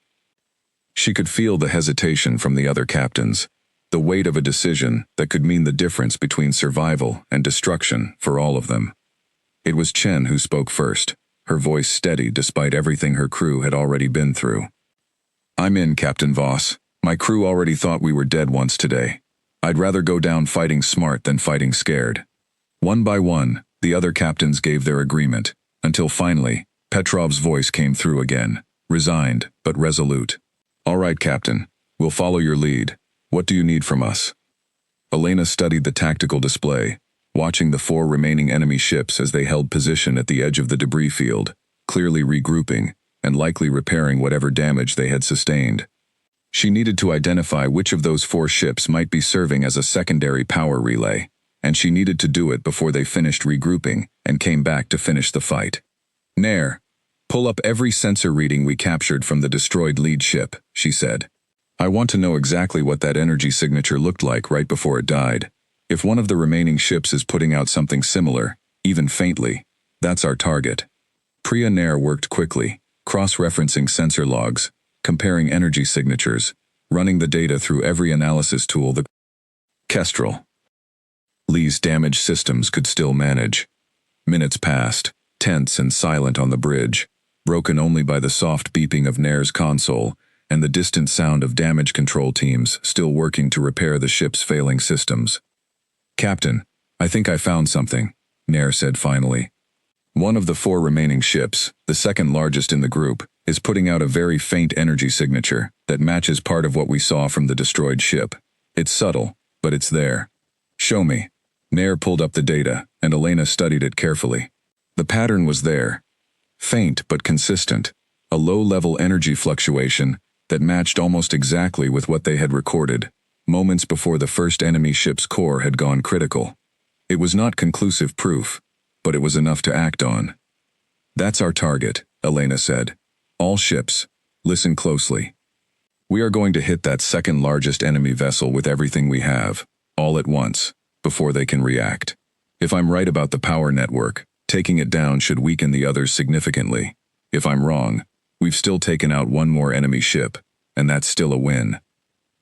S1: She could feel the hesitation from the other captains, the weight of a decision that could mean the difference between survival and destruction for all of them. It was Chen who spoke first, her voice steady despite everything her crew had already been through. "I'm in, Captain Voss. My crew already thought we were dead once today. I'd rather go down fighting smart than fighting scared." One by one, the other captains gave their agreement, until finally, Petrov's voice came through again, resigned but resolute. "All right, Captain. We'll follow your lead. What do you need from us?" Elena studied the tactical display, watching the 4 remaining enemy ships as they held position at the edge of the debris field, clearly regrouping, and likely repairing whatever damage they had sustained. She needed to identify which of those 4 ships might be serving as a secondary power relay, and she needed to do it before they finished regrouping and came back to finish the fight. "Nair, pull up every sensor reading we captured from the destroyed lead ship," she said. "I want to know exactly what that energy signature looked like right before it died. If one of the remaining ships is putting out something similar, even faintly, that's our target." Priya Nair worked quickly, cross-referencing sensor logs, comparing energy signatures, running the data through every analysis tool the Kestrel. Lee's damaged systems could still manage. Minutes passed, tense and silent on the bridge, broken only by the soft beeping of Nair's console and the distant sound of damage control teams still working to repair the ship's failing systems. "Captain, I think I found something," Nair said finally. One of the 4 remaining ships, the second largest in the group, is putting out a very faint energy signature that matches part of what we saw from the destroyed ship. It's subtle, but it's there. Show me. Nair pulled up the data, and Elena studied it carefully. The pattern was there. Faint but consistent. A low-level energy fluctuation that matched almost exactly with what they had recorded, moments before the first enemy ship's core had gone critical. It was not conclusive proof, but it was enough to act on. That's our target, Elena said. All ships, listen closely. We are going to hit that second largest enemy vessel with everything we have, all at once, before they can react. If I'm right about the power network, taking it down should weaken the others significantly. If I'm wrong, we've still taken out one more enemy ship, and that's still a win.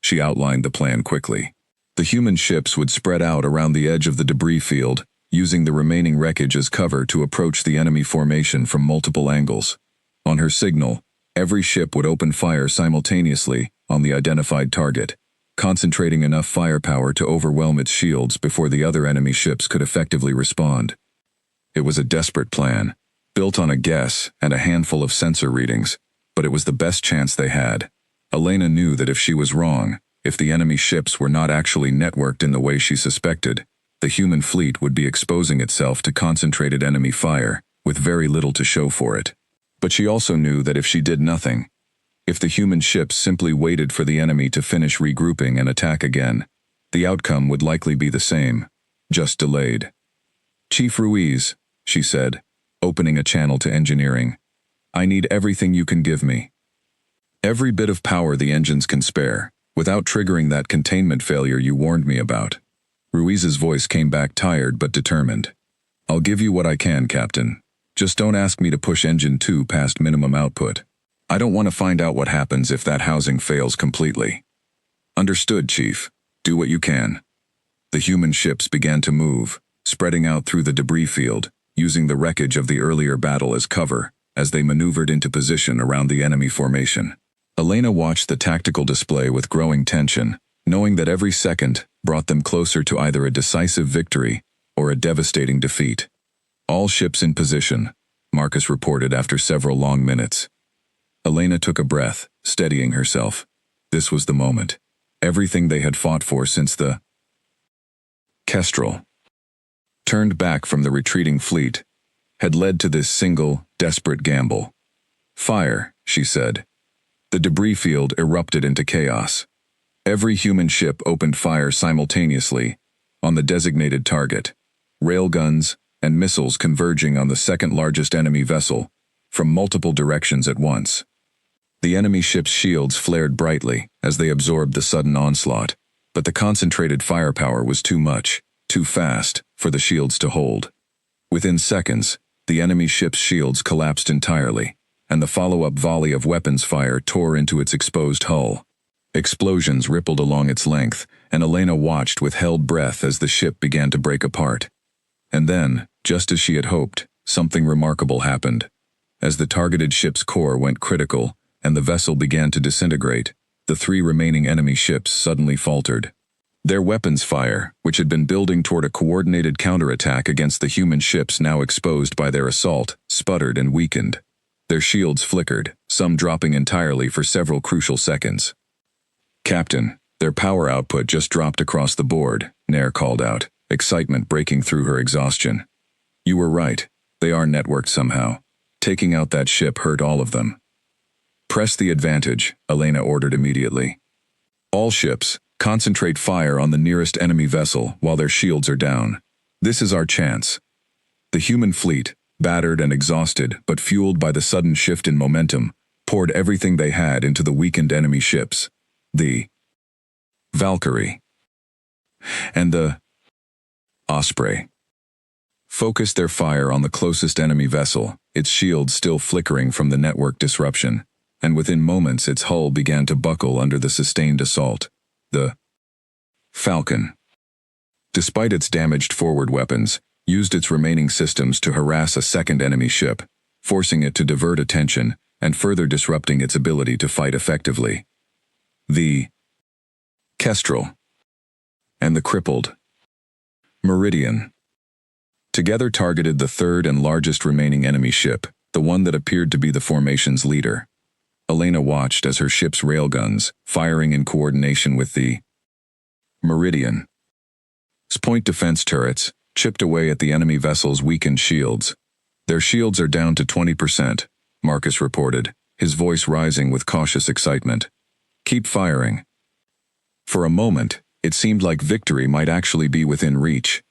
S1: She outlined the plan quickly. The human ships would spread out around the edge of the debris field, using the remaining wreckage as cover to approach the enemy formation from multiple angles. On her signal, every ship would open fire simultaneously on the identified target, concentrating enough firepower to overwhelm its shields before the other enemy ships could effectively respond. It was a desperate plan, built on a guess and a handful of sensor readings, but it was the best chance they had. Elena knew that if she was wrong, if the enemy ships were not actually networked in the way she suspected, the human fleet would be exposing itself to concentrated enemy fire, with very little to show for it. But she also knew that if she did nothing, if the human ships simply waited for the enemy to finish regrouping and attack again, the outcome would likely be the same, just delayed. "Chief Ruiz," she said, opening a channel to engineering, "I need everything you can give me. Every bit of power the engines can spare, without triggering that containment failure you warned me about." Ruiz's voice came back tired but determined. "I'll give you what I can, Captain. Just don't ask me to push Engine 2 past minimum output. I don't want to find out what happens if that housing fails completely." "Understood, Chief. Do what you can." The human ships began to move, spreading out through the debris field, using the wreckage of the earlier battle as cover, as they maneuvered into position around the enemy formation. Elena watched the tactical display with growing tension, knowing that every second brought them closer to either a decisive victory or a devastating defeat. "All ships in position," Marcus reported after several long minutes. Elena took a breath, steadying herself. This was the moment. Everything they had fought for since the Kestrel turned back from the retreating fleet had led to this single, desperate gamble. "Fire," she said. The debris field erupted into chaos. Every human ship opened fire simultaneously on the designated target, railguns and missiles converging on the second-largest enemy vessel from multiple directions at once. The enemy ship's shields flared brightly as they absorbed the sudden onslaught, but the concentrated firepower was too much, too fast, for the shields to hold. Within seconds, the enemy ship's shields collapsed entirely, and the follow-up volley of weapons fire tore into its exposed hull. Explosions rippled along its length, and Elena watched with held breath as the ship began to break apart. And then, just as she had hoped, something remarkable happened. As the targeted ship's core went critical, and the vessel began to disintegrate, the three remaining enemy ships suddenly faltered. Their weapons fire, which had been building toward a coordinated counterattack against the human ships now exposed by their assault, sputtered and weakened. Their shields flickered, some dropping entirely for several crucial seconds. "Captain, their power output just dropped across the board," Nair called out, excitement breaking through her exhaustion. "You were right, they are networked somehow. Taking out that ship hurt all of them." "Press the advantage," Elena ordered immediately. "All ships, concentrate fire on the nearest enemy vessel while their shields are down. This is our chance." The human fleet, battered and exhausted but fueled by the sudden shift in momentum, poured everything they had into the weakened enemy ships. The Valkyrie and the Osprey focused their fire on the closest enemy vessel, its shields still flickering from the network disruption, and within moments its hull began to buckle under the sustained assault. The Falcon, despite its damaged forward weapons, used its remaining systems to harass a second enemy ship, forcing it to divert attention and further disrupting its ability to fight effectively. The Kestrel and the crippled Meridian together targeted the third and largest remaining enemy ship, the one that appeared to be the formation's leader, Elena watched as her ship's railguns, firing in coordination with the Meridian's point defense turrets, chipped away at the enemy vessel's weakened shields. "Their shields are down to 20%, Marcus reported, his voice rising with cautious excitement. "Keep firing." For a moment, it seemed like victory might actually be within reach.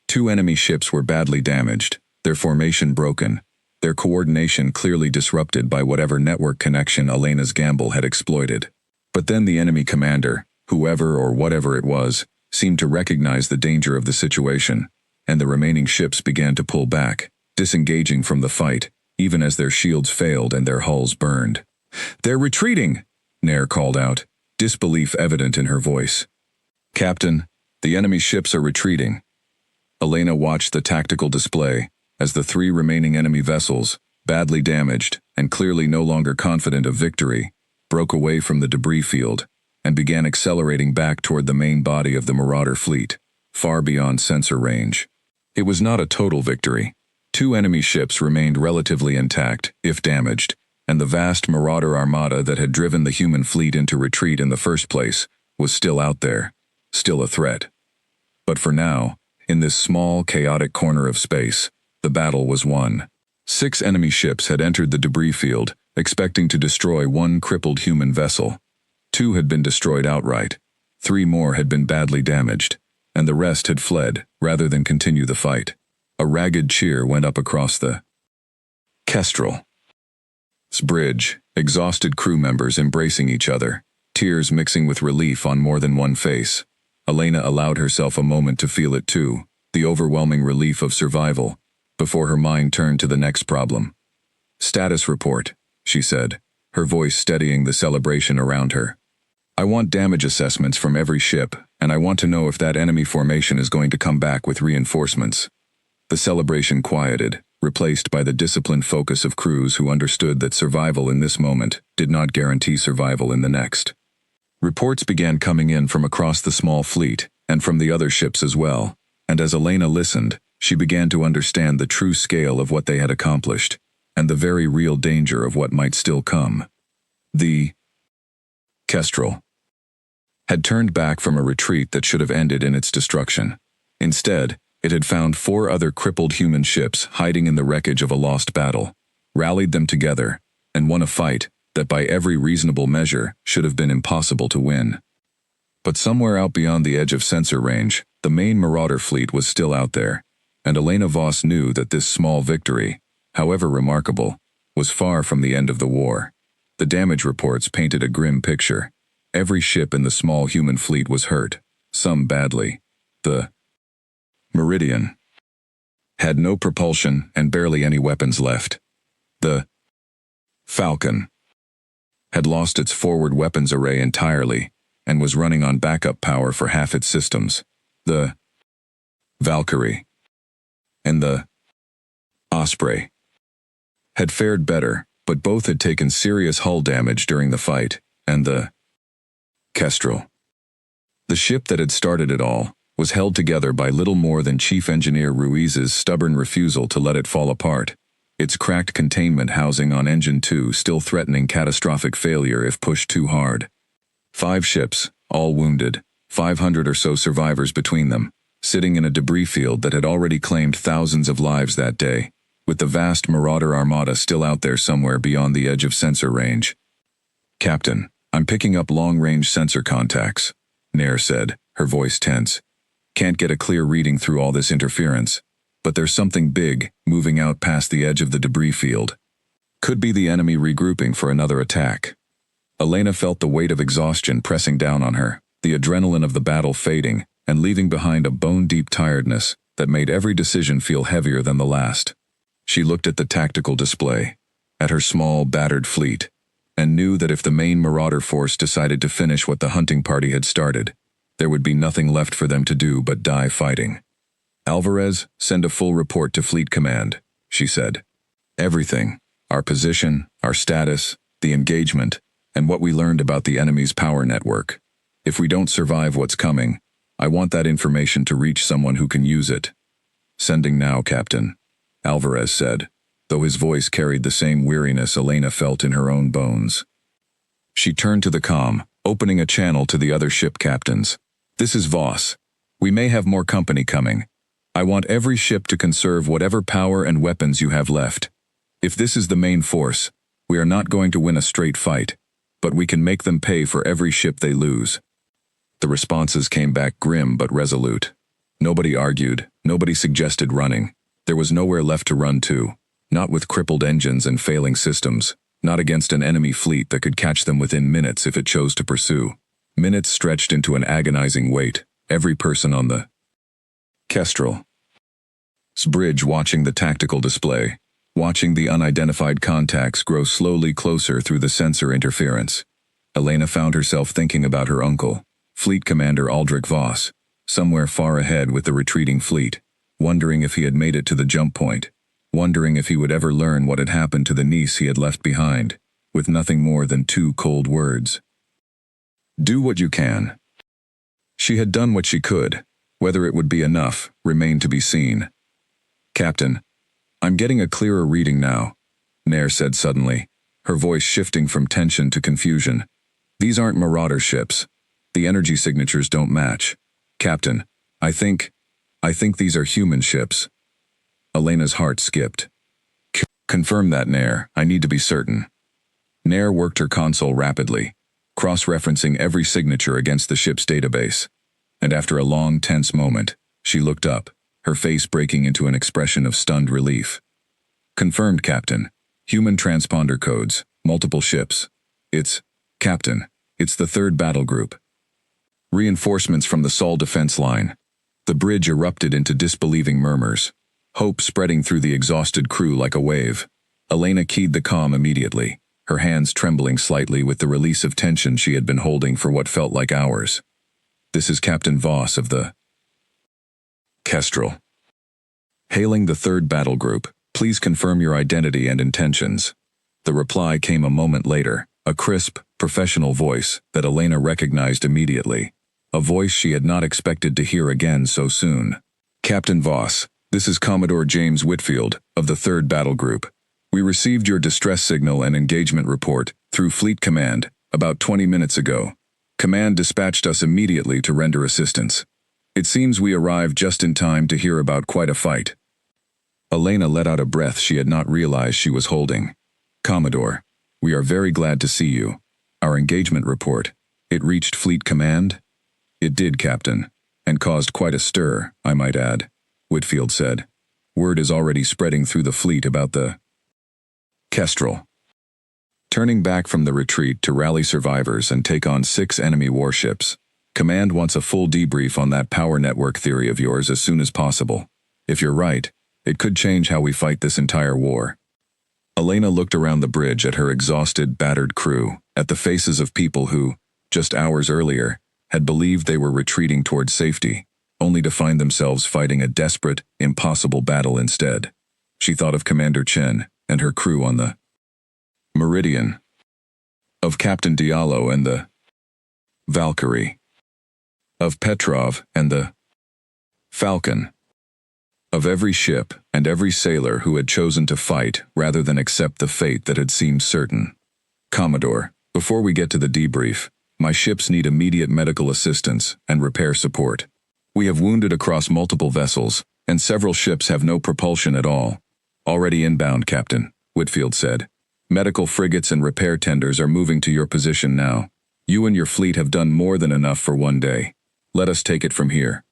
S1: 2 enemy ships were badly damaged, their formation broken, their coordination clearly disrupted by whatever network connection Elena's gamble had exploited. But then the enemy commander, whoever or whatever it was, seemed to recognize the danger of the situation, and the remaining ships began to pull back, disengaging from the fight, even as their shields failed and their hulls burned. "They're retreating!" Nair called out, disbelief evident in her voice. "Captain, the enemy ships are retreating." Elena watched the tactical display as the 3 remaining enemy vessels, badly damaged and clearly no longer confident of victory, broke away from the debris field and began accelerating back toward the main body of the Marauder fleet, far beyond sensor range. It was not a total victory. 2 enemy ships remained relatively intact, if damaged, and the vast Marauder armada that had driven the human fleet into retreat in the first place was still out there, still a threat. But for now, in this small, chaotic corner of space, the battle was won. 6 enemy ships had entered the debris field, expecting to destroy 1 crippled human vessel. 2 had been destroyed outright, 3 more had been badly damaged, and the rest had fled rather than continue the fight. A ragged cheer went up across the Kestrel's bridge, exhausted crew members embracing each other, tears mixing with relief on more than one face. Elena allowed herself a moment to feel it too, the overwhelming relief of survival, before her mind turned to the next problem. "Status report," she said, her voice steadying the celebration around her. "I want damage assessments from every ship, and I want to know if that enemy formation is going to come back with reinforcements." The celebration quieted, replaced by the disciplined focus of crews who understood that survival in this moment did not guarantee survival in the next. Reports began coming in from across the small fleet, and from the other ships as well, and as Elena listened, she began to understand the true scale of what they had accomplished, and the very real danger of what might still come. The Kestrel had turned back from a retreat that should have ended in its destruction. Instead, it had found 4 other crippled human ships hiding in the wreckage of a lost battle, rallied them together, and won a fight that by every reasonable measure should have been impossible to win. But somewhere out beyond the edge of sensor range, the main Marauder fleet was still out there, and Elena Voss knew that this small victory, however remarkable, was far from the end of the war. The damage reports painted a grim picture. Every ship in the small human fleet was hurt, some badly. The Meridian had no propulsion and barely any weapons left. The Falcon had lost its forward weapons array entirely and was running on backup power for half its systems. The Valkyrie and the Osprey had fared better, but both had taken serious hull damage during the fight, and the Kestrel, the ship that had started it all, was held together by little more than Chief Engineer Ruiz's stubborn refusal to let it fall apart, its cracked containment housing on Engine 2 still threatening catastrophic failure if pushed too hard. 5 ships, all wounded, 500 or so survivors between them, sitting in a debris field that had already claimed thousands of lives that day, with the vast Marauder armada still out there somewhere beyond the edge of sensor range. "Captain, I'm picking up long-range sensor contacts," Nair said, her voice tense. "Can't get a clear reading through all this interference, but there's something big moving out past the edge of the debris field. Could be the enemy regrouping for another attack." Elena felt the weight of exhaustion pressing down on her, the adrenaline of the battle fading and leaving behind a bone-deep tiredness that made every decision feel heavier than the last. She looked at the tactical display, at her small, battered fleet, and knew that if the main Marauder force decided to finish what the hunting party had started, there would be nothing left for them to do but die fighting. "Alvarez, send a full report to Fleet Command," she said. "Everything, our position, our status, the engagement, and what we learned about the enemy's power network. If we don't survive what's coming, I want that information to reach someone who can use it." "Sending now, Captain," Alvarez said, though his voice carried the same weariness Elena felt in her own bones. She turned to the comm, opening a channel to the other ship captains. "This is Voss. We may have more company coming. I want every ship to conserve whatever power and weapons you have left. If this is the main force, we are not going to win a straight fight, but we can make them pay for every ship they lose." The responses came back grim but resolute. Nobody argued, nobody suggested running. There was nowhere left to run to, not with crippled engines and failing systems, not against an enemy fleet that could catch them within minutes if it chose to pursue. Minutes stretched into an agonizing wait, every person on the Kestrel's bridge watching the tactical display, watching the unidentified contacts grow slowly closer through the sensor interference. Elena found herself thinking about her uncle, Fleet Commander Aldrich Voss, somewhere far ahead with the retreating fleet, wondering if he had made it to the jump point, wondering if he would ever learn what had happened to the niece he had left behind, with nothing more than 2 cold words. "Do what you can." She had done what she could. Whether it would be enough remained to be seen. "Captain, I'm getting a clearer reading now," Nair said suddenly, her voice shifting from tension to confusion. "These aren't Marauder ships. The energy signatures don't match. Captain, I think these are human ships." Elena's heart skipped. "Confirm that, Nair. I need to be certain." Nair worked her console rapidly, cross-referencing every signature against the ship's database. And after a long, tense moment, she looked up, her face breaking into an expression of stunned relief. "Confirmed, Captain. Human transponder codes, multiple ships. Captain, it's the 3rd battle group. Reinforcements from the Sol defense line." The bridge erupted into disbelieving murmurs, hope spreading through the exhausted crew like a wave. Elena keyed the comm immediately, her hands trembling slightly with the release of tension she had been holding for what felt like hours. "This is Captain Voss of the Kestrel. Hailing the 3rd battle group, please confirm your identity and intentions." The reply came a moment later, a crisp, professional voice that Elena recognized immediately, a voice she had not expected to hear again so soon. "Captain Voss, this is Commodore James Whitfield of the 3rd battle group. We received your distress signal and engagement report through Fleet Command about 20 minutes ago. Command dispatched us immediately to render assistance. It seems we arrived just in time to hear about quite a fight." Elena let out a breath she had not realized she was holding. "Commodore, we are very glad to see you. Our engagement report, it reached Fleet Command?" "It did, Captain, and caused quite a stir, I might add," Whitfield said. "Word is already spreading through the fleet about the Kestrel turning back from the retreat to rally survivors and take on 6 enemy warships. Command wants a full debrief on that power network theory of yours as soon as possible. If you're right, it could change how we fight this entire war." Elena looked around the bridge at her exhausted, battered crew, at the faces of people who, just hours earlier, had believed they were retreating towards safety, only to find themselves fighting a desperate, impossible battle instead. She thought of Commander Chen and her crew on the Meridian, of Captain Diallo and the Valkyrie, of Petrov and the Falcon, of every ship and every sailor who had chosen to fight rather than accept the fate that had seemed certain. "Commodore, before we get to the debrief, my ships need immediate medical assistance and repair support. We have wounded across multiple vessels, and several ships have no propulsion at all." "Already inbound, Captain," Whitfield said. "Medical frigates and repair tenders are moving to your position now. You and your fleet have done more than enough for one day. Let us take it from here."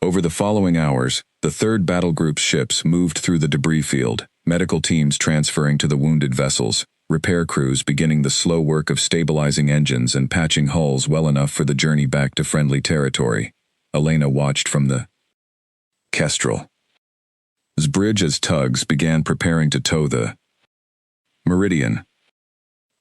S1: Over the following hours, the 3rd battle group's ships moved through the debris field, medical teams transferring to the wounded vessels, repair crews beginning the slow work of stabilizing engines and patching hulls well enough for the journey back to friendly territory. Elena watched from the Kestrel's bridge as tugs began preparing to tow the Meridian,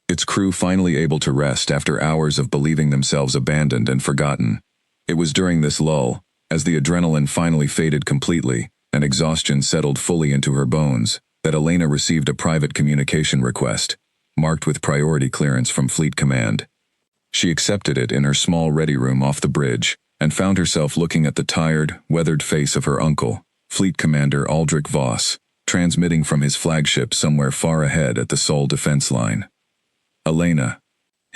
S1: its crew finally able to rest after hours of believing themselves abandoned and forgotten. It was during this lull, as the adrenaline finally faded completely and exhaustion settled fully into her bones, that Elena received a private communication request, marked with priority clearance from Fleet Command. She accepted it in her small ready room off the bridge, and found herself looking at the tired, weathered face of her uncle, Fleet Commander Aldrich Voss, transmitting from his flagship somewhere far ahead at the Sol defense line. "Elena."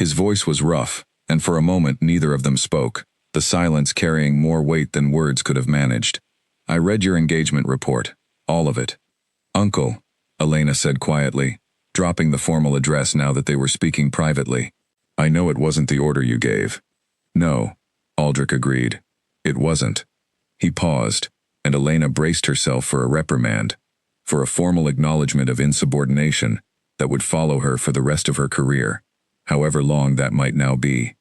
S1: His voice was rough, and for a moment neither of them spoke, the silence carrying more weight than words could have managed. "I read your engagement report. All of it." "Uncle," Elena said quietly, dropping the formal address now that they were speaking privately. "I know it wasn't the order you gave." "No," Aldrich agreed. "It wasn't." He paused, and Elena braced herself for a reprimand, for a formal acknowledgement of insubordination that would follow her for the rest of her career, however long that might now be.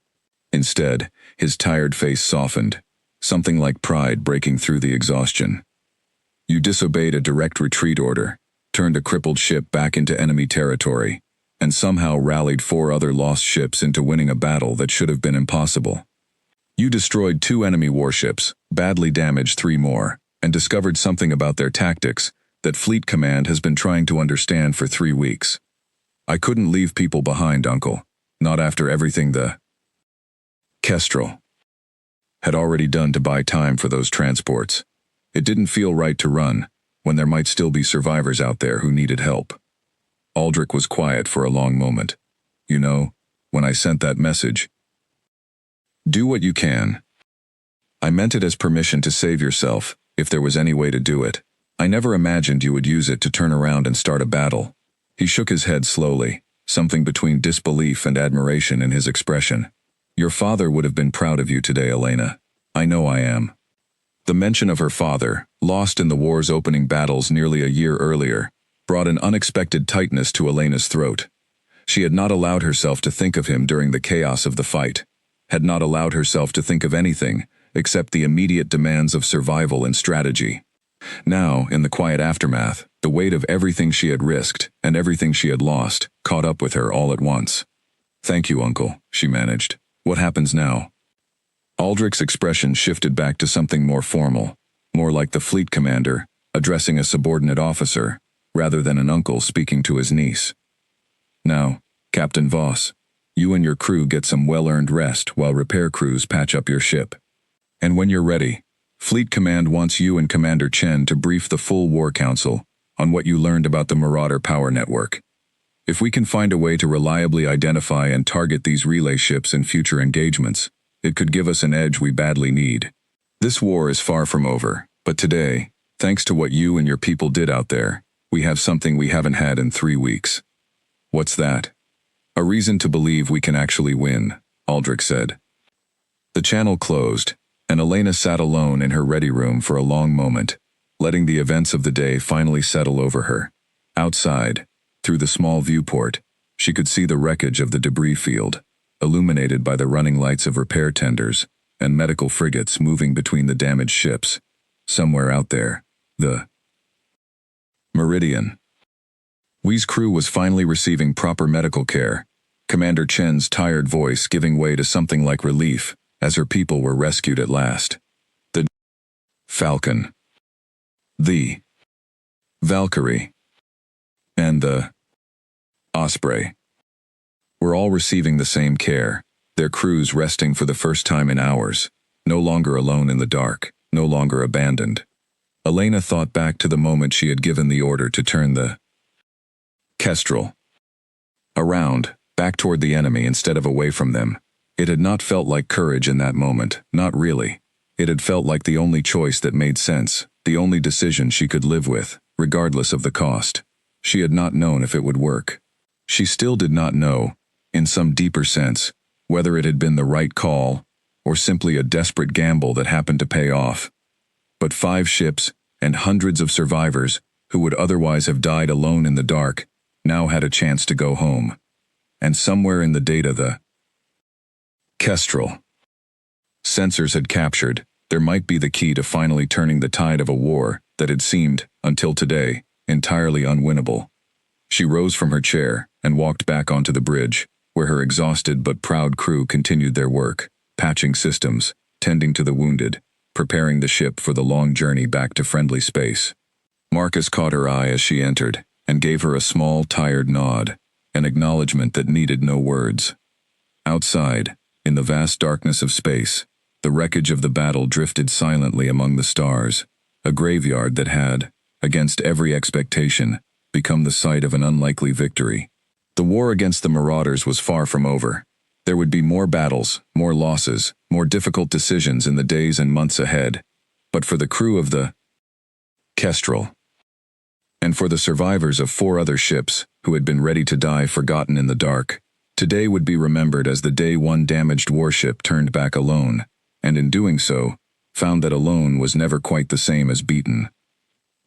S1: Instead, his tired face softened, something like pride breaking through the exhaustion. "You disobeyed a direct retreat order, turned a crippled ship back into enemy territory, and somehow rallied 4 other lost ships into winning a battle that should have been impossible. You destroyed 2 enemy warships, badly damaged 3 more, and discovered something about their tactics that Fleet Command has been trying to understand for 3 weeks. I couldn't leave people behind, Uncle, not after everything the Kestrel had already done to buy time for those transports. It didn't feel right to run, when there might still be survivors out there who needed help." Aldrich was quiet for a long moment. "You know, when I sent that message, 'Do what you can,' I meant it as permission to save yourself, if there was any way to do it. I never imagined you would use it to turn around and start a battle." He shook his head slowly, something between disbelief and admiration in his expression. "Your father would have been proud of you today, Elena. I know I am." The mention of her father, lost in the war's opening battles nearly a year earlier, brought an unexpected tightness to Elena's throat. She had not allowed herself to think of him during the chaos of the fight, had not allowed herself to think of anything except the immediate demands of survival and strategy. Now, in the quiet aftermath, the weight of everything she had risked and everything she had lost caught up with her all at once. "Thank you, Uncle," she managed. "What happens now?" Aldrich's expression shifted back to something more formal, more like the fleet commander addressing a subordinate officer, rather than an uncle speaking to his niece. "Now, Captain Voss, you and your crew get some well-earned rest while repair crews patch up your ship. And when you're ready, Fleet Command wants you and Commander Chen to brief the full War Council on what you learned about the Marauder power network. If we can find a way to reliably identify and target these relay ships in future engagements, it could give us an edge we badly need. This war is far from over, but today, thanks to what you and your people did out there, we have something we haven't had in 3 weeks." "What's that?" "A reason to believe we can actually win," Aldrich said. The channel closed, and Elena sat alone in her ready room for a long moment, letting the events of the day finally settle over her. Outside, through the small viewport, she could see the wreckage of the debris field, illuminated by the running lights of repair tenders and medical frigates moving between the damaged ships. Somewhere out there, the Meridian. Wee's crew was finally receiving proper medical care, Commander Chen's tired voice giving way to something like relief as her people were rescued at last. The Falcon, the Valkyrie, and the Osprey were all receiving the same care, their crews resting for the first time in hours, no longer alone in the dark, no longer abandoned. Elena thought back to the moment she had given the order to turn the Kestrel around, back toward the enemy instead of away from them. It had not felt like courage in that moment, not really. It had felt like the only choice that made sense, the only decision she could live with, regardless of the cost. She had not known if it would work. She still did not know, in some deeper sense, whether it had been the right call, or simply a desperate gamble that happened to pay off. But 5 ships, and hundreds of survivors, who would otherwise have died alone in the dark, now had a chance to go home. And somewhere in the data the Kestrel sensors had captured, there might be the key to finally turning the tide of a war that had seemed, until today, entirely unwinnable. She rose from her chair and walked back onto the bridge, where her exhausted but proud crew continued their work, patching systems, tending to the wounded, preparing the ship for the long journey back to friendly space. Marcus caught her eye as she entered, and gave her a small, tired nod, an acknowledgement that needed no words. Outside, in the vast darkness of space, the wreckage of the battle drifted silently among the stars, a graveyard that had, against every expectation, become the site of an unlikely victory. The war against the Marauders was far from over. There would be more battles, more losses, more difficult decisions in the days and months ahead. But for the crew of the Kestrel, and for the survivors of 4 other ships who had been ready to die forgotten in the dark, today would be remembered as the day one damaged warship turned back alone, and in doing so, found that alone was never quite the same as beaten.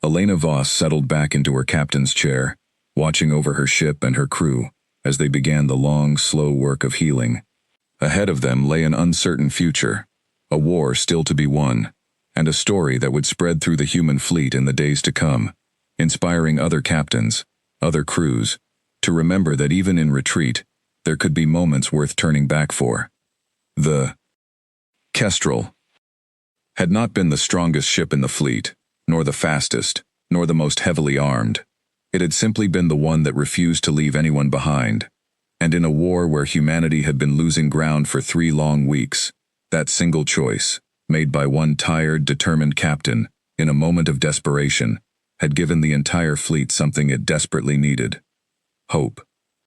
S1: Elena Voss settled back into her captain's chair, watching over her ship and her crew as they began the long, slow work of healing. Ahead of them lay an uncertain future, a war still to be won, and a story that would spread through the human fleet in the days to come, inspiring other captains, other crews, to remember that even in retreat, there could be moments worth turning back for. The Kestrel had not been the strongest ship in the fleet, nor the fastest, nor the most heavily armed. It had simply been the one that refused to leave anyone behind. And in a war where humanity had been losing ground for 3 long weeks, that single choice, made by one tired, determined captain, in a moment of desperation, had given the entire fleet something it desperately needed: hope.